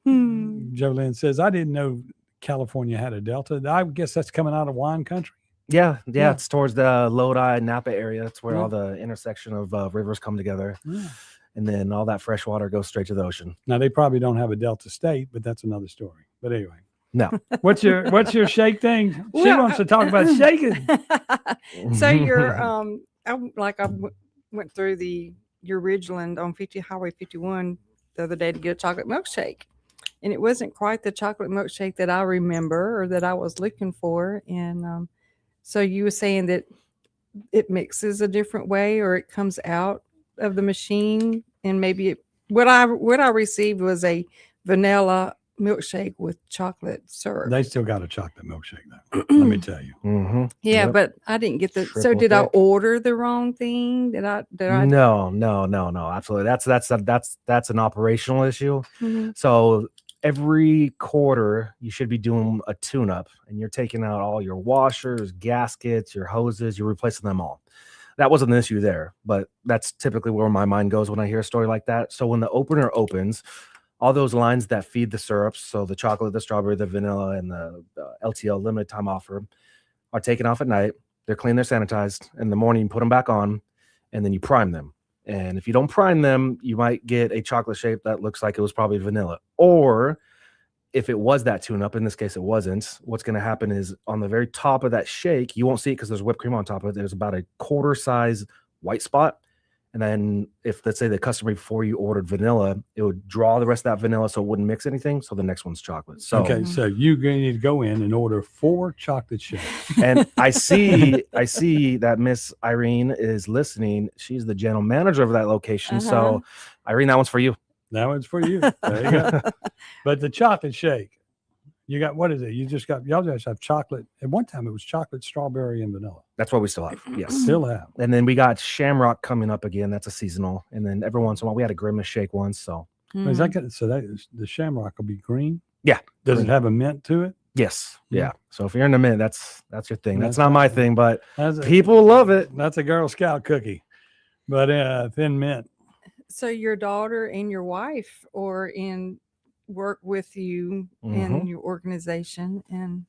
Jolene says, I didn't know California had a delta. I guess that's coming out of wine country. Yeah. It's towards the Lodi, Napa area. That's where all the intersection of rivers come together. Yeah. And then all that fresh water goes straight to the ocean. Now, they probably don't have a delta state, but that's another story. But anyway. No. What's your shake thing? She wants to talk about shaking. So you're I went through your Ridgeland on Highway 51 the other day to get a chocolate milkshake. And it wasn't quite the chocolate milkshake that I remember or that I was looking for. And so you were saying that it mixes a different way or it comes out of the machine. And maybe what I received was a vanilla milkshake with chocolate syrup. They still got a chocolate milkshake though. Let me tell you. Mm-hmm. Yeah, but I didn't get the. So did I order the wrong thing? Did I? No. Absolutely. That's an operational issue. Mm-hmm. So every quarter you should be doing a tune-up, and you're taking out all your washers, gaskets, your hoses. You're replacing them all. That wasn't the issue there, but that's typically where my mind goes when I hear a story like that. So when the opener opens, all those lines that feed the syrups, so the chocolate, the strawberry, the vanilla, and the LTL limited time offer, are taken off at night. They're clean, they're sanitized. In the morning, you put them back on, and then you prime them. And if you don't prime them, you might get a chocolate shape that looks like it was probably vanilla. Or if it was that tune-up, in this case it wasn't, what's going to happen is on the very top of that shake, you won't see it because there's whipped cream on top of it. There's about a quarter size white spot. And then if, let's say, the customer before you ordered vanilla, it would draw the rest of that vanilla so it wouldn't mix anything. So the next one's chocolate. So okay, so you're going to need to go in and order 4 chocolate shakes. And I see that Miss Irene is listening. She's the general manager of that location. So Irene, that one's for you. That one's for you. There you go. But the chocolate shake, you got, what is it? Y'all just have chocolate. At one time it was chocolate, strawberry, and vanilla. That's what we still have. Yes. Still have. And then we got Shamrock coming up again. That's a seasonal. And then every once in a while we had a Grimace shake once. So Is that good? So the Shamrock will be green? Yeah. Does it have a mint to it? Yes. Yeah. So if you're in the mint, that's your thing. That's not my thing, but That's people love it. That's a Girl Scout cookie. But thin mint. So your daughter and your wife are work with you in your organization, and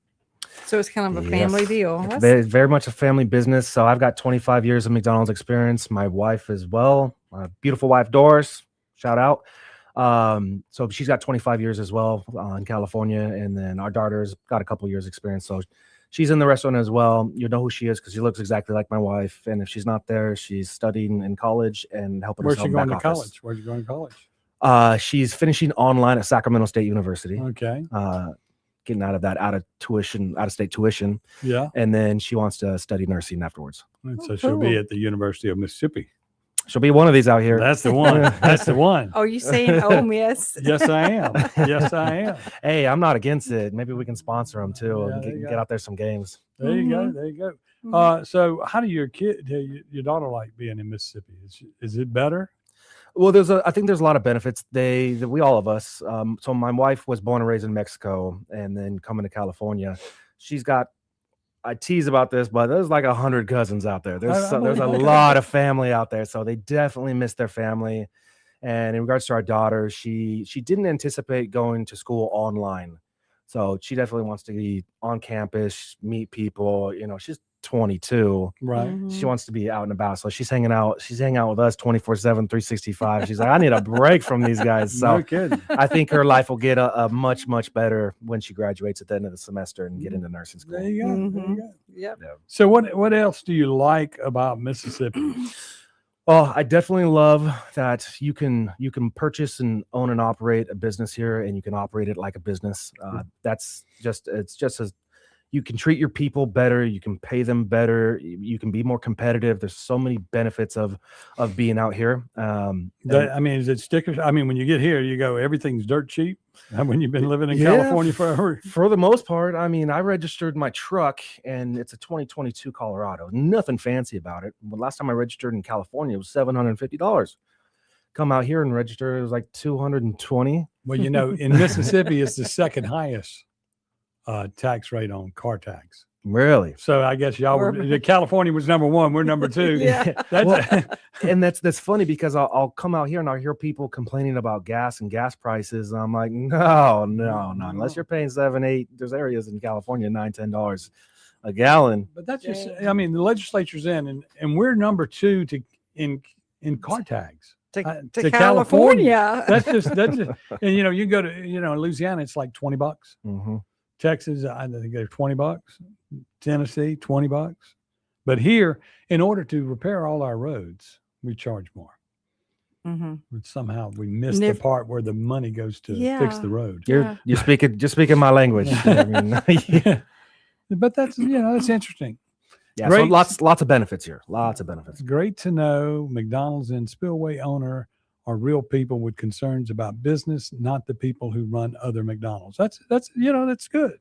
so it's kind of a family deal. It's very much a family business. So I've got 25 years of McDonald's experience. My wife as well. My beautiful wife, Doris, shout out. So she's got 25 years as well in California. And then our daughter's got a couple years experience. So she's in the restaurant as well. You know who she is because she looks exactly like my wife. And if she's not there, she's studying in college and helping us. Where's she going to college? Where's she going to college? She's finishing online at Sacramento State University. Okay. Getting out of that out of state tuition. Yeah. And then she wants to study nursing afterwards. So she'll be at the University of Mississippi. She'll be one of these out here. That's the one. That's the one. Oh, you saying Ole Miss? Yes, I am. Yes, I am. Hey, I'm not against it. Maybe we can sponsor them too and get out there some games. There you go. There you go. So how do your daughter like being in Mississippi? Is it better? Well, I think there's a lot of benefits. We all of us. So my wife was born and raised in Mexico, and then coming to California, she's got. I tease about this, but there's like 100 cousins out there. There's a lot of family out there, so they definitely miss their family. And in regards to our daughter, she didn't anticipate going to school online, so she definitely wants to be on campus, meet people. You know, she's 22. Right. She wants to be out and about. So she's hanging out with us 24/7, 365. She's like, I need a break from these guys. So No kidding. I think her life will get a much, much better when she graduates at the end of the semester and get into nursing school. There you go. Mm-hmm. There you go. Yep. So what else do you like about Mississippi? Well, I definitely love that you can purchase and own and operate a business here, and you can operate it like a business. It's just as you can treat your people better, you can pay them better, you can be more competitive. There's so many benefits of being out here. I mean, is it stickers? I mean, when you get here, you go, everything's dirt cheap. When you've been living in California forever. For the most part, I mean, I registered my truck, and it's a 2022 Colorado. Nothing fancy about it. But last time I registered in California, it was $750. Come out here and register, it was like $220. Well, you know, in Mississippi, it's the second highest tax rate on car tax. Really? So I guess California was number one. We're number two. Yeah. And that's funny because I'll come out here and I'll hear people complaining about gas and gas prices. And I'm like, no. Unless you're paying $7, $8, there's areas in California, $9, $10 a gallon. But that's just, I mean, the legislature's in, and we're number two in car tags. To California. That's just, and you know, you go to, Louisiana, it's like $20. Mm-hmm. Texas, I think they're $20. Tennessee, $20. But here, in order to repair all our roads, we charge more. Mm-hmm. But somehow we miss the part where the money goes to fix the road. You're speaking my language. I mean, But that's that's interesting. Yeah, so lots of benefits here. Lots of benefits. It's great to know McDonald's and Spillway owner are real people with concerns about business, not the people who run other McDonald's. That's good.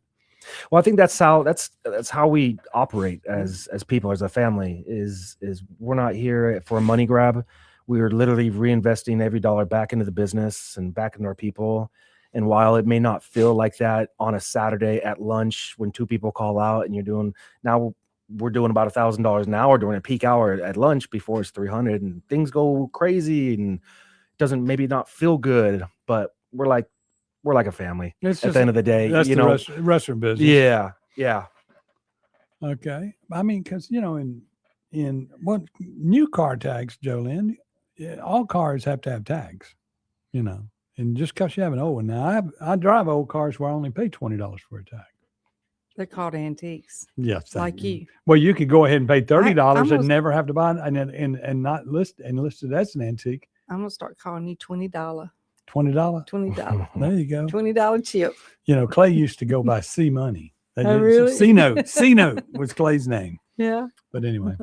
Well, I think that's how we operate as people, as a family. Is we're not here for a money grab. We are literally reinvesting every dollar back into the business and back into our people. And while it may not feel like that on a Saturday at lunch when two people call out and we're doing about $1,000 an hour during a peak hour at lunch, before it's 300, and things go crazy and doesn't maybe not feel good, but we're like a family at the end of the day. That's the restaurant business. Yeah. Okay. I mean, because in what new car tags, Jolynn, all cars have to have tags, and just because you have an old one. Now I drive old cars where I only pay $20 for a tag. They're called antiques. Yes, like you. Well, you could go ahead and pay $30 and never have to buy it, and not list it as an antique. I'm gonna start calling you $20. $20. $20. There you go. $20 chip. Clay used to go by C Money. Oh, really? C Note was Clay's name. Yeah. But anyway.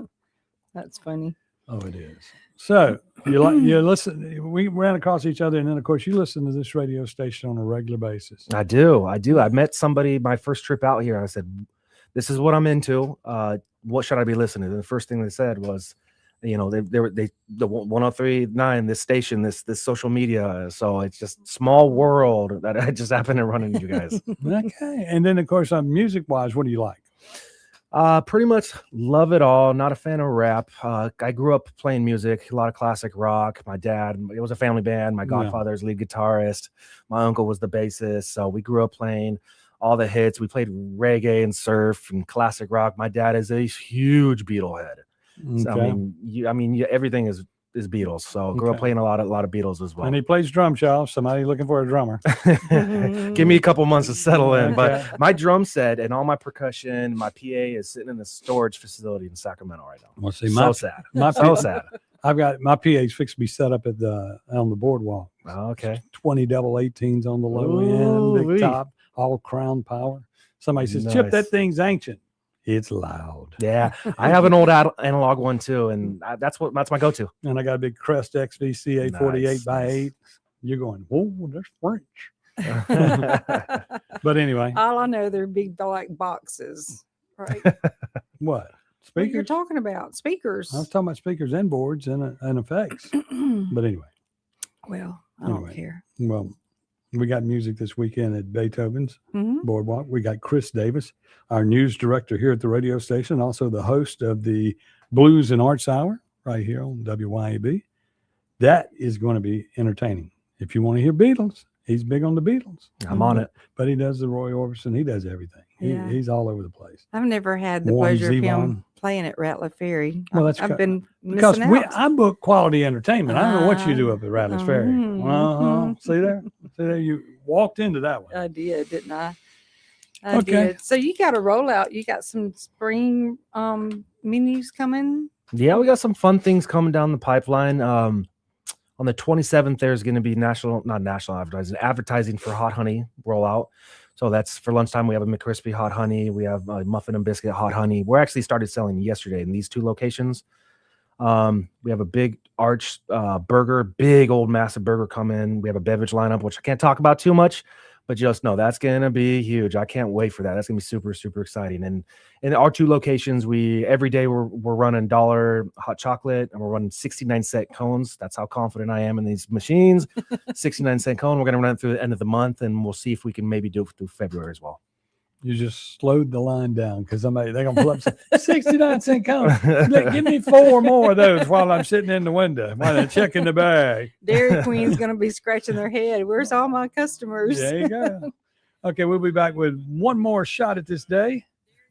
That's funny. Oh, it is. So you listen. We ran across each other, and then of course you listen to this radio station on a regular basis. I do. I met somebody my first trip out here. I said, "This is what I'm into. What should I be listening to?" And the first thing they said was, the 103.9, this station, this social media. So it's just small world that I just happen to run into you guys. Okay. And then of course, music wise, what do you like? Pretty much love it all. Not a fan of rap. I grew up playing music, a lot of classic rock. My dad, it was a family band. My godfather's lead guitarist. My uncle was the bassist. So we grew up playing all the hits. We played reggae and surf and classic rock. My dad is a huge Beatle head. Okay. So, everything is Beatles. So grew up playing a lot of Beatles as well. And he plays drums, y'all. Somebody looking for a drummer. Give me a couple months to settle in. But my drum set and all my percussion, my PA is sitting in the storage facility in Sacramento right now. Well, see, sad. Sad. I've got my PA's fixed to be set up on the boardwalk. Oh, okay. 20 double 18s on the low end, big top, all crown power. Somebody says, Nice. Chip, that thing's ancient. It's loud. Yeah, I have an old analog one too, and that's my go-to. And I got a big Crest XVC 848 by 8. You're going, whoa, there's French. But anyway. All I know, they're big black boxes, right? What? Speakers? What you're talking about? Speakers. I was talking about speakers and boards and effects. But anyway. Well, I don't care. Well, we got music this weekend at Beethoven's Boardwalk. We got Chris Davis, our news director here at the radio station, also the host of the Blues and Arts Hour right here on WYAB. That is going to be entertaining. If you want to hear Beatles, he's big on the Beatles. I'm on it. But he does the Roy Orbison. He does everything. He's all over the place. I've never had the Warren pleasure of him playing at Rattler Ferry. Well, that's I've been because missing out. I book quality entertainment. I don't know what you do up at Rattler's Ferry. Mhm. See there, you walked into that one. I did, didn't I? I Okay. did. So you got a rollout. You got some spring menus coming. Yeah, we got some fun things coming down the pipeline. On the 27th, there's going to be not national advertising for hot honey rollout. So that's for lunchtime. We have a McCrispy hot honey. We have a muffin and biscuit hot honey. We're actually started selling yesterday in these two locations. We have a big arch burger, big old massive burger come in. We have a beverage lineup, which I can't talk about too much, but just know that's going to be huge. I can't wait for that. That's going to be super, super exciting. And in our two locations, every day we're running $1 hot chocolate and we're running 69-cent cones. That's how confident I am in these machines. 69-cent cone. We're going to run it through the end of the month, and we'll see if we can maybe do it through February as well. You just slowed the line down because they're going to pull up 69-cent cone. Give me 4 more of those while I'm sitting in the window while they're checking the bag. Dairy Queen's going to be scratching their head. Where's all my customers? There you go. Okay, we'll be back with one more shot at this day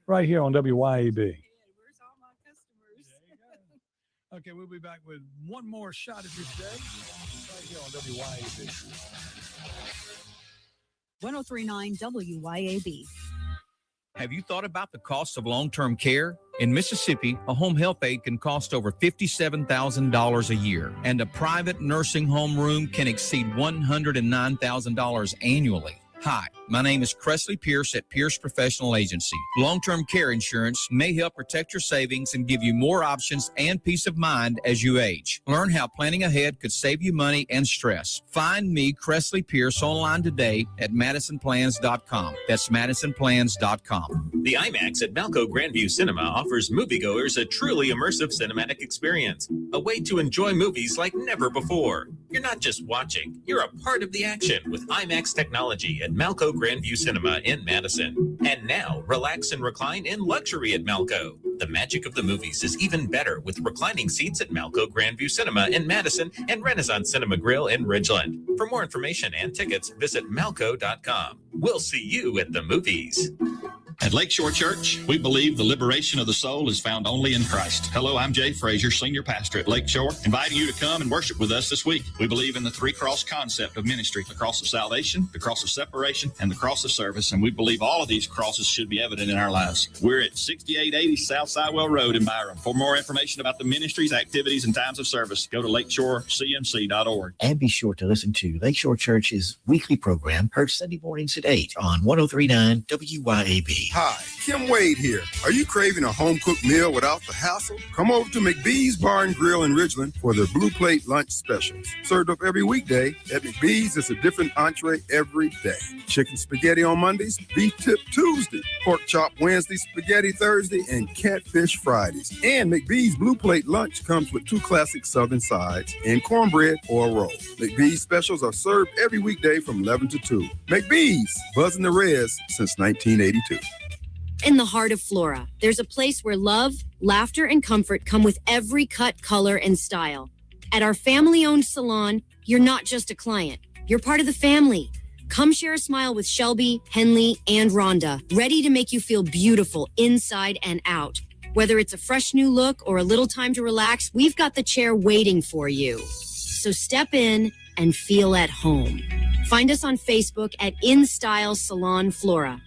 right here on WYAB. Okay, we'll be back with one more shot at this day right here on WYAB. 1039 WYAB. Have you thought about the cost of long-term care? In Mississippi, a home health aide can cost over $57,000 a year, and a private nursing home room can exceed $109,000 annually. Hi, my name is Cressley Pierce at Pierce Professional Agency. Long-term care insurance may help protect your savings and give you more options and peace of mind as you age. Learn how planning ahead could save you money and stress. Find me, Cressley Pierce, online today at MadisonPlans.com. That's MadisonPlans.com. The IMAX at Malco Grandview Cinema offers moviegoers a truly immersive cinematic experience, a way to enjoy movies like never before. You're not just watching, you're a part of the action with IMAX technology at Malco Grandview Cinema in Madison. And now, relax and recline in luxury at Malco. The magic of the movies is even better with reclining seats at Malco Grandview Cinema in Madison and Renaissance Cinema Grill in Ridgeland. For more information and tickets, visit malco.com. We'll see you at the movies. At Lakeshore Church, we believe the liberation of the soul is found only in Christ. Hello, I'm Jay Frazier, Senior Pastor at Lakeshore, inviting you to come and worship with us this week. We believe in the 3-cross concept of ministry, the cross of salvation, the cross of separation, and the cross of service, and we believe all of these crosses should be evident in our lives. We're at 6880 South Sidewell Road in Byram. For more information about the ministries, activities, and times of service, go to lakeshorecmc.org. And be sure to listen to Lakeshore Church's weekly program, heard Sunday mornings at 8 on 1039 WYAB. Hi, Kim Wade here. Are you craving a home-cooked meal without the hassle? Come over to McBee's Bar and Grill in Ridgeland for their Blue Plate lunch specials. Served up every weekday, at McBee's it's a different entree every day. Chicken spaghetti on Mondays, beef tip Tuesday, pork chop Wednesday, spaghetti Thursday, and catfish Fridays. And McBee's Blue Plate lunch comes with 2 classic southern sides and cornbread or a roll. McBee's specials are served every weekday from 11 to 2. McBee's, buzzing the res since 1982. In the heart of Flora, there's a place where love, laughter, and comfort come with every cut, color, and style. At our family-owned salon, you're not just a client. You're part of the family. Come share a smile with Shelby, Henley, and Rhonda, ready to make you feel beautiful inside and out. Whether it's a fresh new look or a little time to relax, we've got the chair waiting for you. So step in and feel at home. Find us on Facebook at In Style Salon Flora.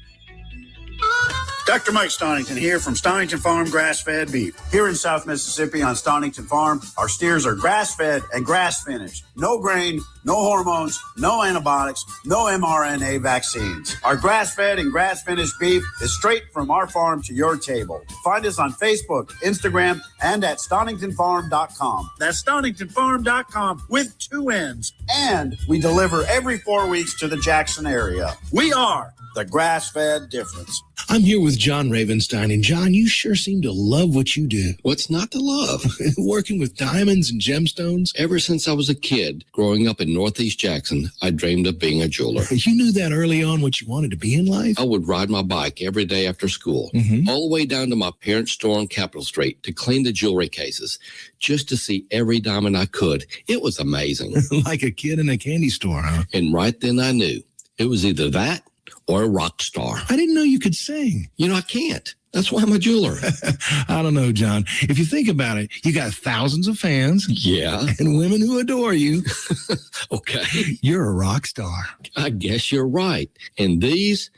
Dr. Mike Stonington here from Stonington Farm Grass-Fed Beef. Here in South Mississippi on Stonington Farm, our steers are grass-fed and grass-finished. No grain, no hormones, no antibiotics, no mRNA vaccines. Our grass-fed and grass-finished beef is straight from our farm to your table. Find us on Facebook, Instagram, and at StoningtonFarm.com. That's StoningtonFarm.com with 2 N's. And we deliver every 4 weeks to the Jackson area. We are the grass-fed difference. I'm here with John Ravenstein, and John, you sure seem to love what you do. What's not to love? Working with diamonds and gemstones? Ever since I was a kid, growing up in Northeast Jackson, I dreamed of being a jeweler. You knew that early on what you wanted to be in life? I would ride my bike every day after school, all the way down to my parents' store on Capitol Street to clean the jewelry cases, just to see every diamond I could. It was amazing. Like a kid in a candy store, huh? And right then I knew it was either that or a rock star. I didn't know you could sing. You know, I can't. That's why I'm a jeweler. I don't know, John. If you think about it, you got thousands of fans. Yeah. And women who adore you. Okay. You're a rock star. I guess you're right. And these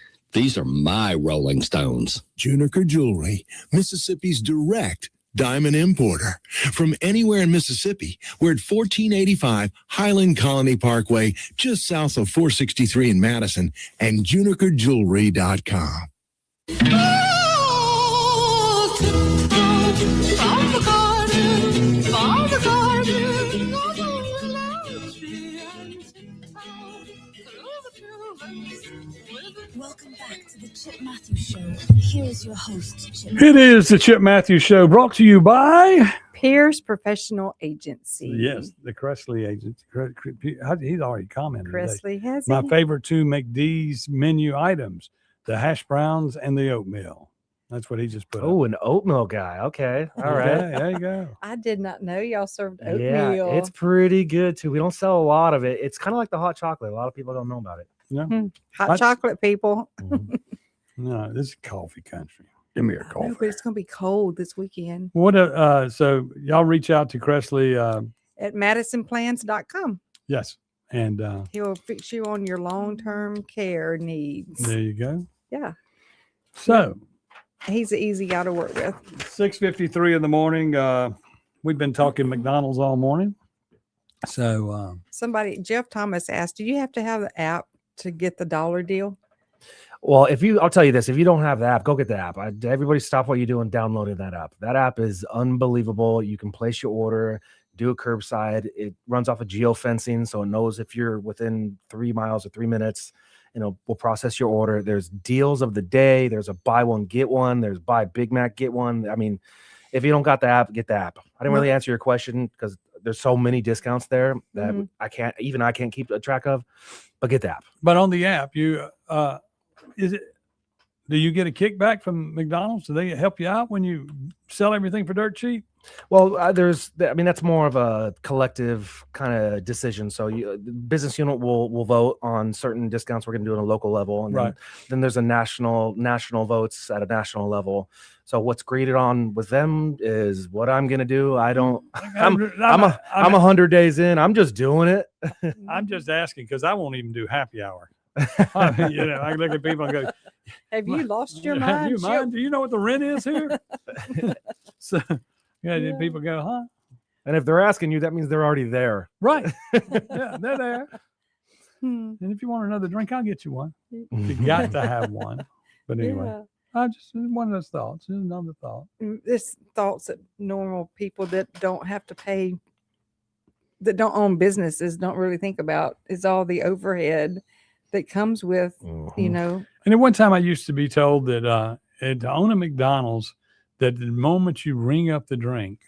are my Rolling Stones. Juniker Jewelry, Mississippi's direct diamond importer. From anywhere in Mississippi, we're at 1485 Highland Colony Parkway, just south of 463 in Madison, and junikerjewelry.com. Welcome back to the Chip Matthews Show. And here is your host, Chip. It is the Chip Matthews Show, brought to you by Pierce Professional Agency. Yes, the Cressley Agency. He's already commented. Cressley has My it. favorite two McD's menu items: the hash browns and the oatmeal. That's what he just put. Oh, an oatmeal guy. Okay. All right. Yeah, there you go. I did not know y'all served Yeah, oatmeal. it's pretty good too. We don't sell a lot of it. It's kind of like the hot chocolate. A lot of people don't know about it. Yeah. Hot chocolate people. No, this is coffee country. Give me a coffee. No, but it's going to be cold this weekend What? So y'all reach out to Cressley. at madisonplans.com. Yes, and He'll fix you on your long-term care needs. there you go. Yeah. So He's an easy guy to work with. 6:53 in the morning. We've been talking McDonald's all morning. So Jeff Thomas asked, do you have to have the app to get the dollar deal? Well, I'll tell you this, if you don't have the app, go get the app. Everybody stop what you're doing, downloading that app. That app is unbelievable. You can place your order, do a curbside. It runs off of geofencing, so it knows if you're within 3 miles or 3 minutes, we'll process your order. There's deals of the day. There's a buy one, get one. There's buy Big Mac, get one. I mean, if you don't got the app, get the app. I didn't really answer your question because there's so many discounts there that I can't keep a track of, but get the app. but on the app, you do you get a kickback from McDonald's? Do they help you out when you sell everything for dirt cheap? Well, that's more of a collective kind of decision. So the business unit will vote on certain discounts we're going to do on a local level. And Right. then there's a national votes at a national level. So what's graded on with them is what I'm going to do. I'm 100 days in. I'm just doing it. I'm just asking because I won't even do happy hour. I look at people and go, Have you lost your "Have mind? you Chip?" mind? Do you know what the rent is here?" So, then people go, "Huh?" And if they're asking you, that means they're already there. Right? Yeah, they're there. And if you want another drink, I'll get you one. You got to have one. But anyway, Yeah. I just one of those thoughts. Just another thought. This thoughts that normal people that don't have to pay, that don't own businesses, don't really think about is all the overhead that comes with, And at one time, I used to be told that to own a McDonald's, that the moment you ring up the drink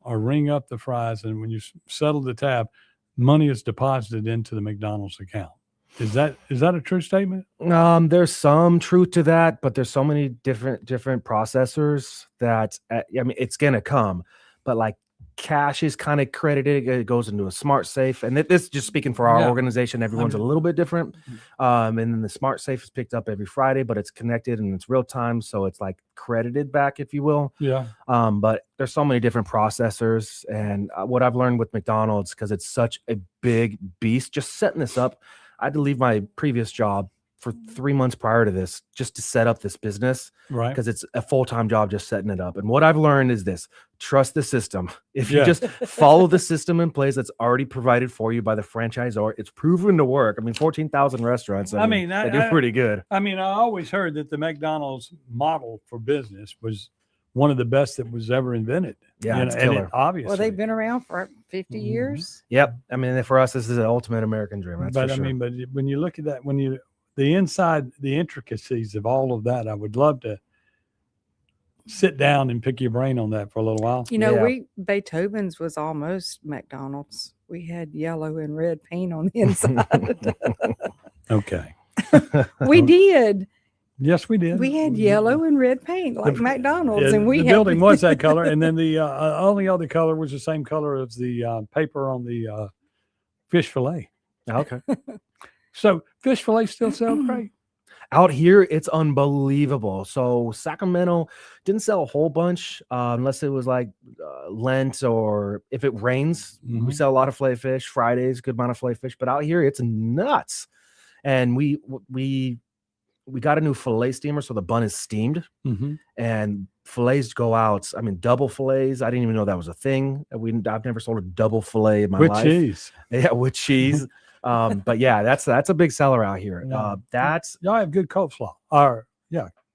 or ring up the fries, and when you settle the tab, money is deposited into the McDonald's account. Is that a true statement? There's some truth to that, but there's so many different processors that it's gonna come, but like cash is kind of credited. It goes into a smart safe, and this is just speaking for our organization. Everyone's a little bit different, and then the smart safe is picked up every Friday, but it's connected and it's real time, so it's like credited back, if you will. Yeah. But there's so many different processors, and what I've learned with McDonald's, because it's such a big beast, just setting this up. I had to leave my previous job for 3 months prior to this just to set up this business, right? Because it's a full-time job just setting it up. And what I've learned is this: trust the system. If you Yeah. just follow the system in place that's already provided for you by the franchisor, it's proven to work. I mean, 14,000 restaurants. They do pretty good. I mean, I always heard that the McDonald's model for business was one of the best that was ever invented. Yeah, it's and killer. obviously. Well, they've been around for 50 years. Yep. I mean, for us, this is the ultimate American dream. That's But for sure. but when you look at that, the inside, the intricacies of all of that, I would love to sit down and pick your brain on that for a little while. Beethoven's was almost McDonald's. We had yellow and red paint on the inside. Okay. We did. Yes, we did. We had yellow and red paint like McDonald's, Yeah, and we the had building was that color, and then the only other color was the same color as the paper on the fish fillet. Okay. So fish fillet still sell great. Out here, it's unbelievable. So Sacramento didn't sell a whole bunch unless it was like Lent or if it rains. We sell a lot of fillet fish. Fridays, good amount of fillet fish. But out here, it's nuts. And we got a new fillet steamer, so the bun is steamed, and fillets go out. I mean, double fillets. I didn't even know that was a thing. I've never sold a double fillet in my life. With cheese. Yeah, with cheese. But yeah, that's a big seller out here. Y'all have good coleslaw, or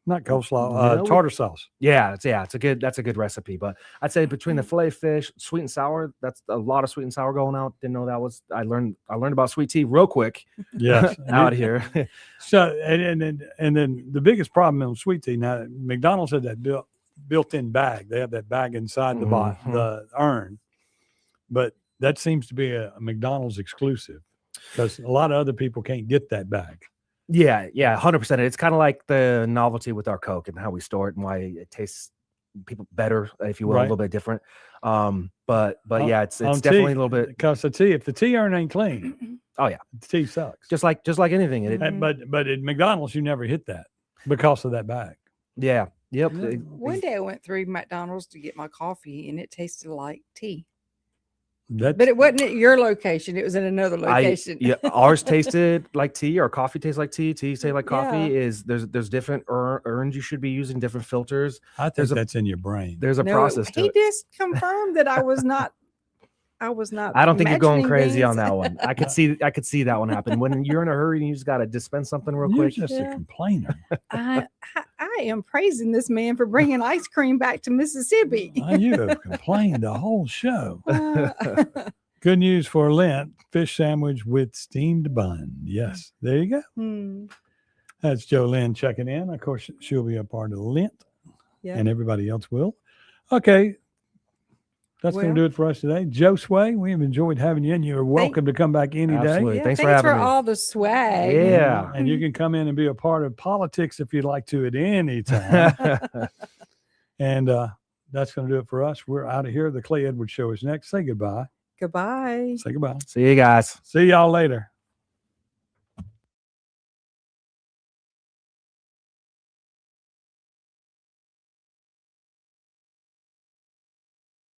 not coleslaw, tartar sauce. Yeah, that's a good recipe. But I'd say between the fillet fish, sweet and sour, that's a lot of sweet and sour going out. Didn't know that was. I learned about sweet tea real quick. Yes, out here. So and then the biggest problem on sweet tea now, McDonald's had that built-in bag. They have that bag inside the urn, but that seems to be a McDonald's exclusive because a lot of other people can't get that bag. Yeah, 100%. It's kind of like the novelty with our Coke and how we store it and why it tastes people better, if you will, a little bit different. But yeah, it's definitely a little bit because the tea. If the tea urn ain't clean, oh yeah, the tea sucks. Just like anything. But at McDonald's, you never hit that because of that bag. Yeah. Yep. One day I went through McDonald's to get my coffee, and it tasted like tea. But it wasn't at your location; it was in another location. Ours tasted like tea. Our coffee tastes like tea. Tea tastes like coffee. There's different urns you should be using, different filters. I think that's in your brain. There's a process to it. He just confirmed that I was not. I don't think you're going crazy things. on that one. I could see that one happen. When you're in a hurry and you just got to dispense something real quick. You're just a complainer. I am praising this man for bringing ice cream back to Mississippi. You have complained the whole show. Good news for Lent: fish sandwich with steamed bun. Yes, there you go. That's Jolynn checking in. Of course, she'll be a part of Lent, and everybody else will. Okay. That's going to do it for us today. Joe Sway, we have enjoyed having you in. You're welcome to come back any day. Yeah, thanks for having me. All the swag. Yeah. And you can come in and be a part of politics if you'd like to at any time. And that's going to do it for us. We're out of here. The Clay Edwards Show is next. Say goodbye. Goodbye. Say goodbye. See you guys. See y'all later.